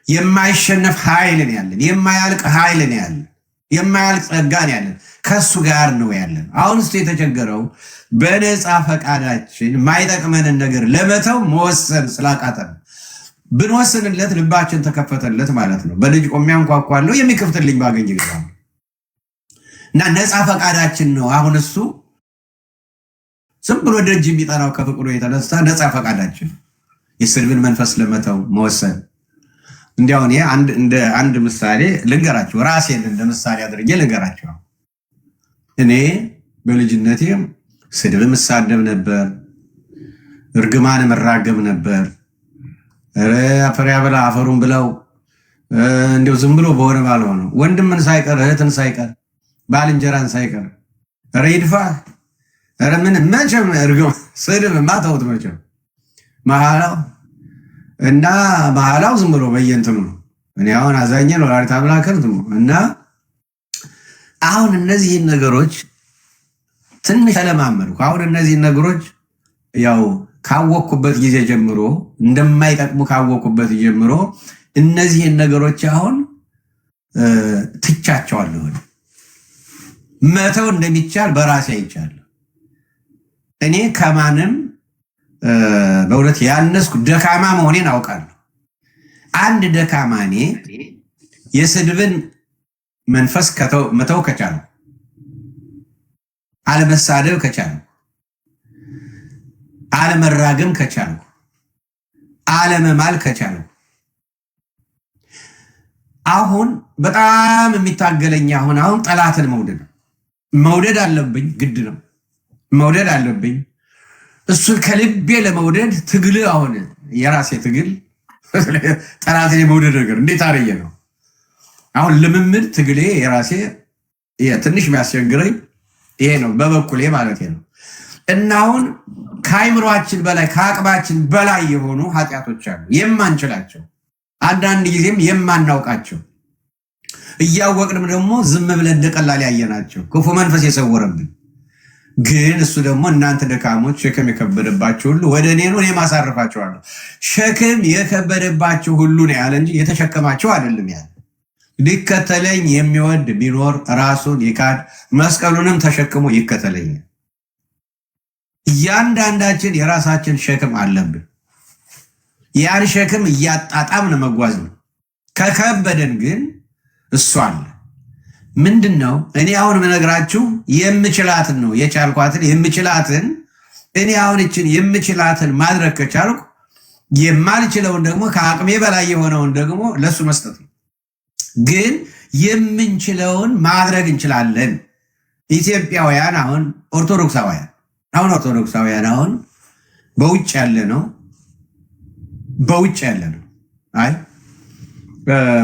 የማይሸነፍ ኃይል ነው ያለን፣ የማያልቅ ኃይል ነው ያለን፣ የማያልቅ ጸጋ ነው ያለን፣ ከሱ ጋር ነው ያለን። አሁን እሱ የተቸገረው በነፃ ፈቃዳችን ማይጠቅመንን ነገር ለመተው መወሰን ስላቃተን፣ ብንወስንለት ልባችን ተከፈተለት ማለት ነው። በልጅ ቆሜ አንኳኳለሁ የሚከፍትልኝ ባገኝ ይገባል። እና ነፃ ፈቃዳችን ነው አሁን እሱ ዝም ብሎ ደጅ የሚጠራው ከፍቅሩ የተነሳ ነፃ ፈቃዳችን የስድብን መንፈስ ለመተው መወሰን። እንዲያውን እንደ አንድ ምሳሌ ልንገራቸው፣ ራሴን እንደ ምሳሌ አድርጌ ልንገራቸው። እኔ በልጅነቴ ስድብም እሳደብ ነበር፣ እርግማን መራገም ነበር። አፈር ያበላ አፈሩን ብለው እንዲያው ዝም ብሎ በሆነ ባልሆነ ወንድምን ሳይቀር እህትን ሳይቀር ባልንጀራን ሳይቀር ኧረ ይድፋህ ኧረ ምን መቼም እርግማን ስድብማ ተውት መቼም መሐላው ዝም ብሎ በየእንትኑ ነው። እኔ አሁን አዛኘ ነው ወላዲተ አምላክን እና አሁን እነዚህን ነገሮች ትንሽ ተለማመድኩ። አሁን እነዚህን ነገሮች ያው ካወቅኩበት ጊዜ ጀምሮ እንደማይጠቅሙ ካወቅኩበት ጀምሮ እነዚህን ነገሮች አሁን ትቻቸዋለሁ። መተው እንደሚቻል በራሴ አይቻለሁ። እኔ ከማንም በእውነት ያነስኩ ደካማ መሆኔን አውቃለሁ። አንድ ደካማ እኔ የስድብን መንፈስ መተው ከቻልኩ፣ አለመሳደብ ከቻልኩ፣ አለመራገም ከቻልኩ፣ አለመማል ከቻልኩ፣ አሁን በጣም የሚታገለኝ አሁን ጠላትን መውደድ አለብኝ። ግድ ነው መውደድ አለብኝ። እሱን ከልቤ ለመውደድ ትግል አሁን የራሴ ትግል ጠላትን የመውደድ ነገር እንዴት አረየ ነው። አሁን ልምምድ ትግሌ የራሴ ትንሽ የሚያስቸግረኝ ይሄ ነው በበኩሌ ማለት ነው። እና አሁን ከአይምሯችን በላይ ከአቅማችን በላይ የሆኑ ኃጢአቶች አሉ የማንችላቸው፣ አንዳንድ ጊዜም የማናውቃቸው፣ እያወቅንም ደግሞ ዝም ብለን እንደቀላል ያየናቸው ክፉ መንፈስ የሰወረብን። ግን እሱ ደግሞ እናንተ ደካሞች ሸክም የከበደባችሁ ሁሉ ወደ እኔ ኑ እኔም አሳርፋችኋለሁ። ሸክም የከበደባችሁ ሁሉ ነው ያለ እንጂ የተሸከማችሁ አይደለም ያለ። ሊከተለኝ የሚወድ ቢኖር ራሱን ይካድ መስቀሉንም ተሸክሞ ይከተለኝ። እያንዳንዳችን የራሳችን ሸክም አለብን። ያን ሸክም እያጣጣምን መጓዝ ነው። ከከበደን ግን እሱ አለ። ምንድን ነው? እኔ አሁን የምነግራችሁ የምችላትን ነው፣ የቻልኳትን የምችላትን። እኔ አሁን እችን የምችላትን ማድረግ ከቻልኩ የማልችለውን ደግሞ ከአቅሜ በላይ የሆነውን ደግሞ ለሱ መስጠት ነው። ግን የምንችለውን ማድረግ እንችላለን። ኢትዮጵያውያን አሁን ኦርቶዶክሳውያን አሁን በውጭ ያለ ነው አይ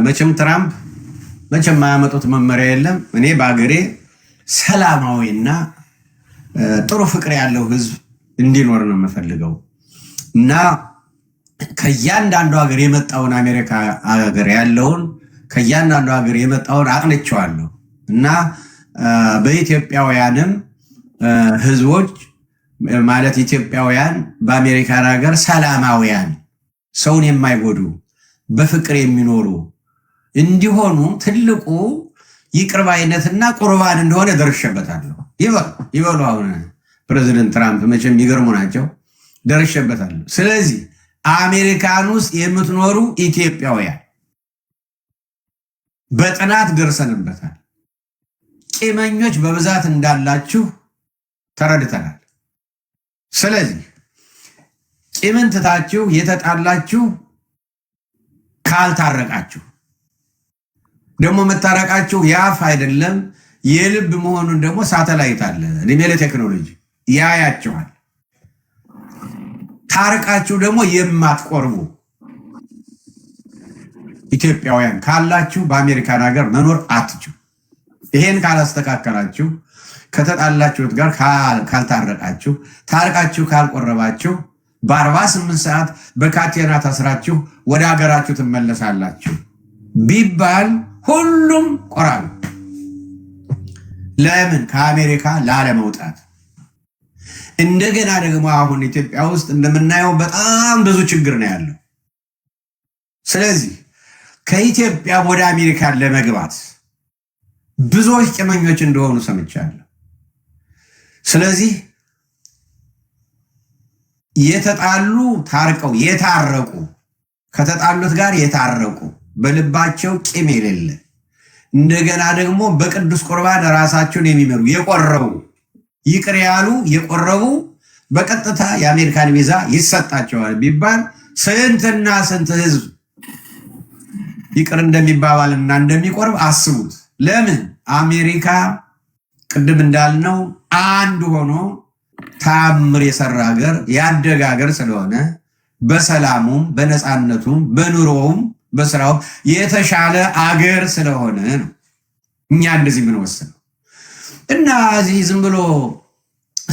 መቼም ትራምፕ መቼም የማያመጡት መመሪያ የለም። እኔ በአገሬ ሰላማዊና ጥሩ ፍቅር ያለው ህዝብ እንዲኖር ነው የምፈልገው እና ከእያንዳንዱ ሀገር የመጣውን አሜሪካ ሀገር ያለውን ከእያንዳንዱ ሀገር የመጣውን አቅንቼዋለሁ እና በኢትዮጵያውያንም ህዝቦች ማለት ኢትዮጵያውያን በአሜሪካን ሀገር ሰላማውያን፣ ሰውን የማይጎዱ በፍቅር የሚኖሩ እንዲሆኑ ትልቁ ይቅር ባይነትና ቁርባን እንደሆነ ደርሼበታለሁ። ይበሉ አሁን ፕሬዚደንት ትራምፕ መቼም የሚገርሙ ናቸው። ደርሼበታለሁ። ስለዚህ አሜሪካን ውስጥ የምትኖሩ ኢትዮጵያውያን በጥናት ደርሰንበታል። ቂመኞች በብዛት እንዳላችሁ ተረድተናል። ስለዚህ ቂምን ትታችሁ የተጣላችሁ ካልታረቃችሁ ደግሞ መታረቃችሁ የአፍ አይደለም የልብ መሆኑን ደግሞ ሳተላይት አለ ሪሜል ቴክኖሎጂ ያያችኋል። ታርቃችሁ ደግሞ የማትቆርቡ ኢትዮጵያውያን ካላችሁ በአሜሪካን ሀገር መኖር አትችሉ። ይሄን ካላስተካከላችሁ፣ ከተጣላችሁት ጋር ካልታረቃችሁ፣ ታርቃችሁ ካልቆረባችሁ በ48 ሰዓት በካቴና ታስራችሁ ወደ ሀገራችሁ ትመለሳላችሁ ቢባል ሁሉም ቆራሉ። ለምን? ከአሜሪካ ላለመውጣት። እንደገና ደግሞ አሁን ኢትዮጵያ ውስጥ እንደምናየው በጣም ብዙ ችግር ነው ያለው። ስለዚህ ከኢትዮጵያ ወደ አሜሪካ ለመግባት ብዙዎች ጭመኞች እንደሆኑ ሰምቻለሁ። ስለዚህ የተጣሉ ታርቀው የታረቁ ከተጣሉት ጋር የታረቁ በልባቸው ቂም የሌለ እንደገና ደግሞ በቅዱስ ቁርባን ራሳቸውን የሚመሩ የቆረቡ ይቅር ያሉ የቆረቡ በቀጥታ የአሜሪካን ቪዛ ይሰጣቸዋል ቢባል ስንትና ስንት ህዝብ ይቅር እንደሚባባልና እንደሚቆርብ አስቡት። ለምን? አሜሪካ ቅድም እንዳልነው አንድ ሆኖ ታምር የሰራ ሀገር ያደገ ሀገር ስለሆነ በሰላሙም በነፃነቱም በኑሮውም በስራው የተሻለ አገር ስለሆነ ነው እኛ እንደዚህ የምንወስነው። እና እዚህ ዝም ብሎ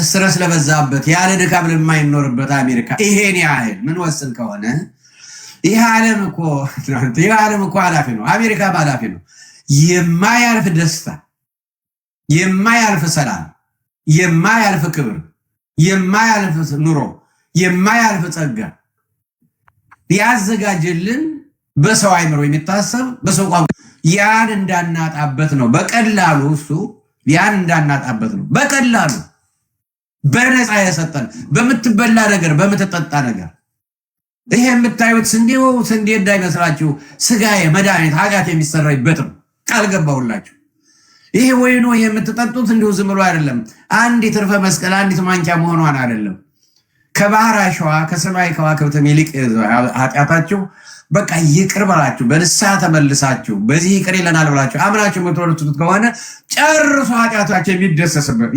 ስትረስ ስለበዛበት ያለ ድካም ለማይኖርበት አሜሪካ ይሄን ያህል ምን ወስን ከሆነ ይህ ዓለም እኮ ኃላፊ ነው። አሜሪካ ኃላፊ ነው። የማያልፍ ደስታ፣ የማያልፍ ሰላም፣ የማያልፍ ክብር፣ የማያልፍ ኑሮ፣ የማያልፍ ጸጋ ያዘጋጅልን በሰው አይምሮ የሚታሰብ በሰው ቋንቋ ያን እንዳናጣበት ነው። በቀላሉ እሱ ያን እንዳናጣበት ነው። በቀላሉ በነፃ የሰጠን በምትበላ ነገር በምትጠጣ ነገር። ይሄ የምታዩት ስንዴ እንዳይመስላችሁ ስጋዬ መድኃኒት ኃጢአት የሚሰራይበት ነው። ቃል ገባሁላችሁ። ይሄ ወይኑ የምትጠጡት እንዲሁ ዝም ብሎ አይደለም። አንዲት ትርፈ መስቀል አንዲት ማንኪያ መሆኗን አይደለም። ከባህር አሸዋ ከሰማይ ከዋክብትም ይልቅ ኃጢአታችሁ በቃ ይቅር በላችሁ በንስሐ ተመልሳችሁ በዚህ ይቅር ይለናል ብላችሁ አምናችሁ የምትወርሱት ከሆነ ጨርሶ ኃጢአታችሁ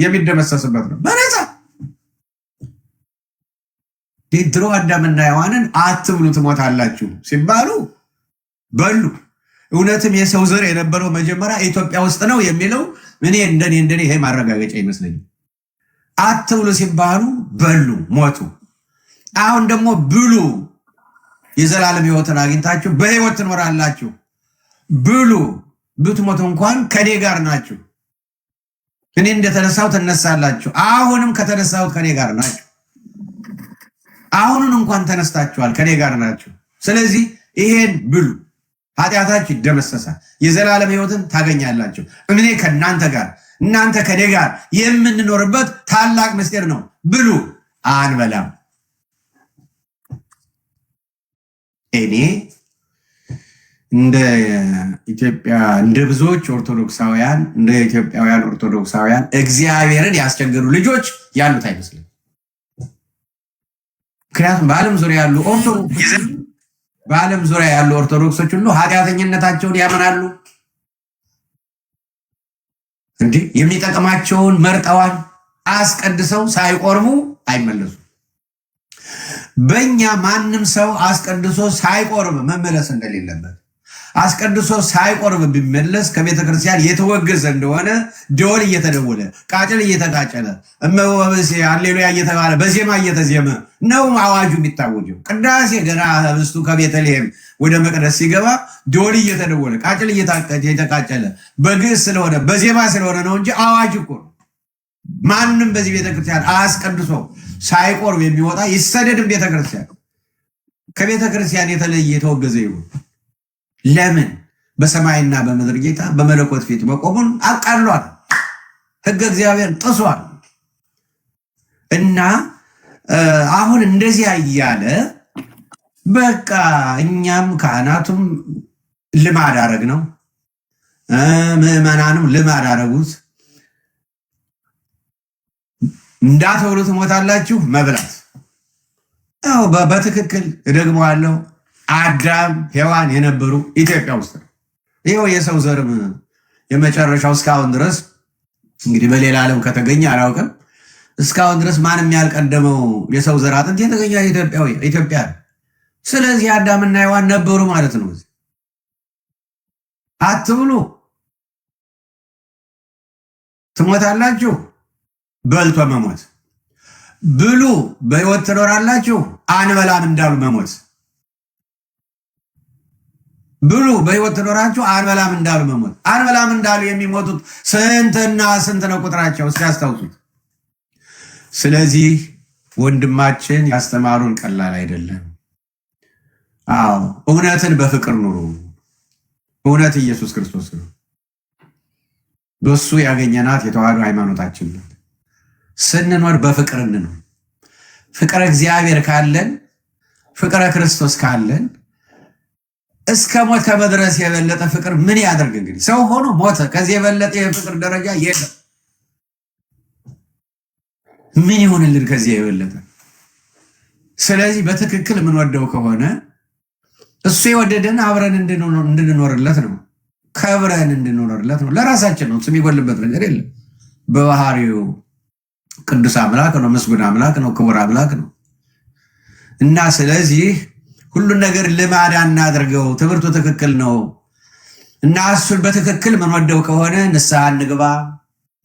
የሚደመሰስበት ነው በነፃ። ድሮ አዳምና ሔዋንን አትብሉ ትሞታላችሁ ሲባሉ በሉ። እውነትም የሰው ዘር የነበረው መጀመሪያ ኢትዮጵያ ውስጥ ነው የሚለው እንደኔ ይሄ ማረጋገጫ ይመስለኛል። አትብሉ ሲባሉ በሉ፣ ሞቱ። አሁን ደግሞ ብሉ የዘላለም ሕይወትን አግኝታችሁ በሕይወት ትኖራላችሁ። ብሉ፣ ብትሞቱ እንኳን ከኔ ጋር ናችሁ። እኔ እንደተነሳው ትነሳላችሁ። አሁንም ከተነሳሁት ከኔ ጋር ናችሁ። አሁኑን እንኳን ተነስታችኋል፣ ከኔ ጋር ናችሁ። ስለዚህ ይሄን ብሉ፣ ኃጢአታችሁ ይደመሰሳል፣ የዘላለም ሕይወትን ታገኛላችሁ። እኔ ከእናንተ ጋር እናንተ ከኔ ጋር የምንኖርበት ታላቅ ምስጢር ነው። ብሉ፣ አንበላም። እኔ እንደ ኢትዮጵያ እንደ ብዙዎች ኦርቶዶክሳውያን እንደ ኢትዮጵያውያን ኦርቶዶክሳውያን እግዚአብሔርን ያስቸገሩ ልጆች ያሉት አይመስልም። ምክንያቱም በዓለም ዙሪያ ያሉ ኦርቶዶክሶች ሁሉ ኃጢአተኝነታቸውን ያመናሉ። እንዲህ የሚጠቅማቸውን መርጠዋል። አስቀድሰው ሳይቆርቡ አይመለሱም። በእኛ ማንም ሰው አስቀድሶ ሳይቆርብ መመለስ እንደሌለበት፣ አስቀድሶ ሳይቆርብ ቢመለስ ከቤተ ክርስቲያን የተወገዘ እንደሆነ ደወል እየተደወለ ቃጭል እየተቃጨለ እመወበሴ አሌሉያ እየተባለ በዜማ እየተዜመ ነው አዋጁ የሚታወጀው። ቅዳሴ ገና ህብስቱ ከቤተልሔም ወደ መቅደስ ሲገባ ደወል እየተደወለ ቃጭል እየተቃጨለ በግዕዝ ስለሆነ በዜማ ስለሆነ ነው እንጂ አዋጅ እኮ ነው። ማንም በዚህ ቤተክርስቲያን አስቀድሶ ሳይቆርብ የሚወጣ ይሰደድም። ቤተክርስቲያን ከቤተክርስቲያን የተለየ የተወገዘ ይሁን። ለምን? በሰማይና በምድር ጌታ በመለኮት ፊት መቆሙን አቃሏል። ሕገ እግዚአብሔር ጥሷል። እና አሁን እንደዚያ እያለ በቃ እኛም ካህናቱም ልማድ አረግ ነው፣ ምዕመናንም ልማድ አረጉት። እንዳትበሉ ትሞታላችሁ መብላት። አዎ በትክክል እደግመዋለሁ። አዳም ሔዋን የነበሩ ኢትዮጵያ ውስጥ ነው። ይኸው የሰው ዘርም የመጨረሻው እስካሁን ድረስ እንግዲህ በሌላ ዓለም ከተገኘ አላውቅም። እስካሁን ድረስ ማንም ያልቀደመው የሰው ዘር አጥንት የተገኘ ኢትዮጵያ ነው። ስለዚህ አዳምና ሔዋን ነበሩ ማለት ነው። አትብሉ ትሞታላችሁ፣ በልቶ መሞት። ብሉ በሕይወት ትኖራላችሁ፣ አንበላም እንዳሉ መሞት። ብሉ በህይወት ትኖራችሁ፣ አንበላም እንዳሉ መሞት። አንበላም እንዳሉ የሚሞቱት ስንትና ስንት ነው ቁጥራቸው? እስኪ ያስታውሱት። ስለዚህ ወንድማችን ያስተማሩን ቀላል አይደለም። አዎ እውነትን በፍቅር ኑሩ። እውነት ኢየሱስ ክርስቶስ ነው። በሱ ያገኘናት የተዋህዶ ሃይማኖታችን ነው። ስንኖር በፍቅር እንኖር። ፍቅረ እግዚአብሔር ካለን፣ ፍቅረ ክርስቶስ ካለን እስከ ሞት ከመድረስ የበለጠ ፍቅር ምን ያደርግ? እንግዲህ ሰው ሆኖ ሞተ። ከዚህ የበለጠ የፍቅር ደረጃ የለም። ምን ይሆንልን ከዚህ የበለጠ? ስለዚህ በትክክል የምንወደው ከሆነ እሱ የወደደን አብረን እንድንኖርለት ነው። ከብረን እንድንኖርለት ነው። ለራሳችን ነው። ስም ይጎልበት ነገር የለም። በባህሪው ቅዱስ አምላክ ነው። ምስጉን አምላክ ነው። ክቡር አምላክ ነው እና ስለዚህ ሁሉን ነገር ልማድ አናድርገው። ትምህርቱ ትክክል ነው እና እሱን በትክክል ምንወደው ከሆነ ንስሐ እንግባ፣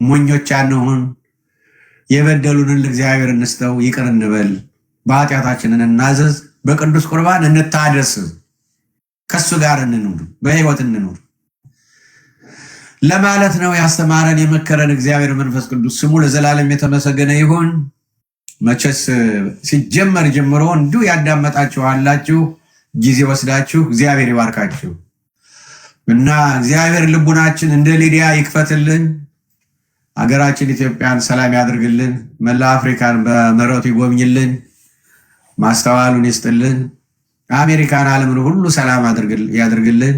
ሞኞች አንሁን፣ የበደሉንን ለእግዚአብሔር እንስተው፣ ይቅር እንበል፣ በኃጢአታችንን እናዘዝ፣ በቅዱስ ቁርባን እንታደስ፣ ከሱ ጋር እንኑር፣ በህይወት እንኑር ለማለት ነው ያስተማረን የመከረን እግዚአብሔር መንፈስ ቅዱስ ስሙ ለዘላለም የተመሰገነ ይሁን። መቼስ ሲጀመር ጀምሮ እንዲሁ ያዳመጣችሁ አላችሁ፣ ጊዜ ወስዳችሁ እግዚአብሔር ይባርካችሁ እና እግዚአብሔር ልቡናችን እንደ ሊዲያ ይክፈትልን፣ ሀገራችን ኢትዮጵያን ሰላም ያድርግልን፣ መላ አፍሪካን በምሕረቱ ይጎብኝልን፣ ማስተዋሉን ይስጥልን፣ አሜሪካን ዓለምን ሁሉ ሰላም ያድርግልን።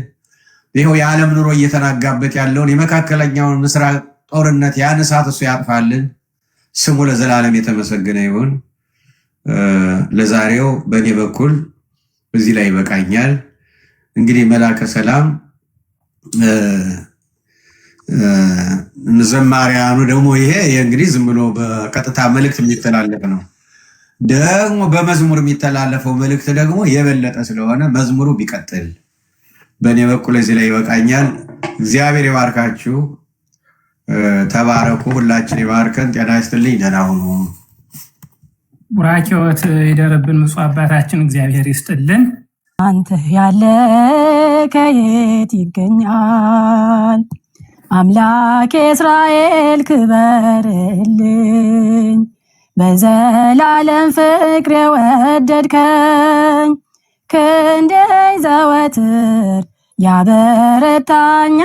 ይኸው የዓለም ኑሮ እየተናጋበት ያለውን የመካከለኛውን ምስራቅ ጦርነት ያን እሳት እሱ ያጥፋልን። ስሙ ለዘላለም የተመሰገነ ይሁን። ለዛሬው በእኔ በኩል እዚህ ላይ ይበቃኛል። እንግዲህ መላከ ሰላም ዘማሪያኑ ደግሞ ይሄ እንግዲህ ዝም ብሎ በቀጥታ መልእክት የሚተላለፍ ነው። ደግሞ በመዝሙር የሚተላለፈው መልእክት ደግሞ የበለጠ ስለሆነ መዝሙሩ ቢቀጥል በእኔ በኩል እዚህ ላይ ይበቃኛል። እግዚአብሔር ይባርካችሁ። ተባረኩ። ሁላችን ይባርከን። ጤና ይስጥልኝ። ደህና ሁኑ። ቡራኬዎት ይደርብን። ብፁዕ አባታችን እግዚአብሔር ይስጥልን። አንተ ያለ ከየት ይገኛል? አምላክ እስራኤል ክበርልኝ። በዘላለም ፍቅር የወደድከኝ ክንዴ ዘወትር ያበረታኛል።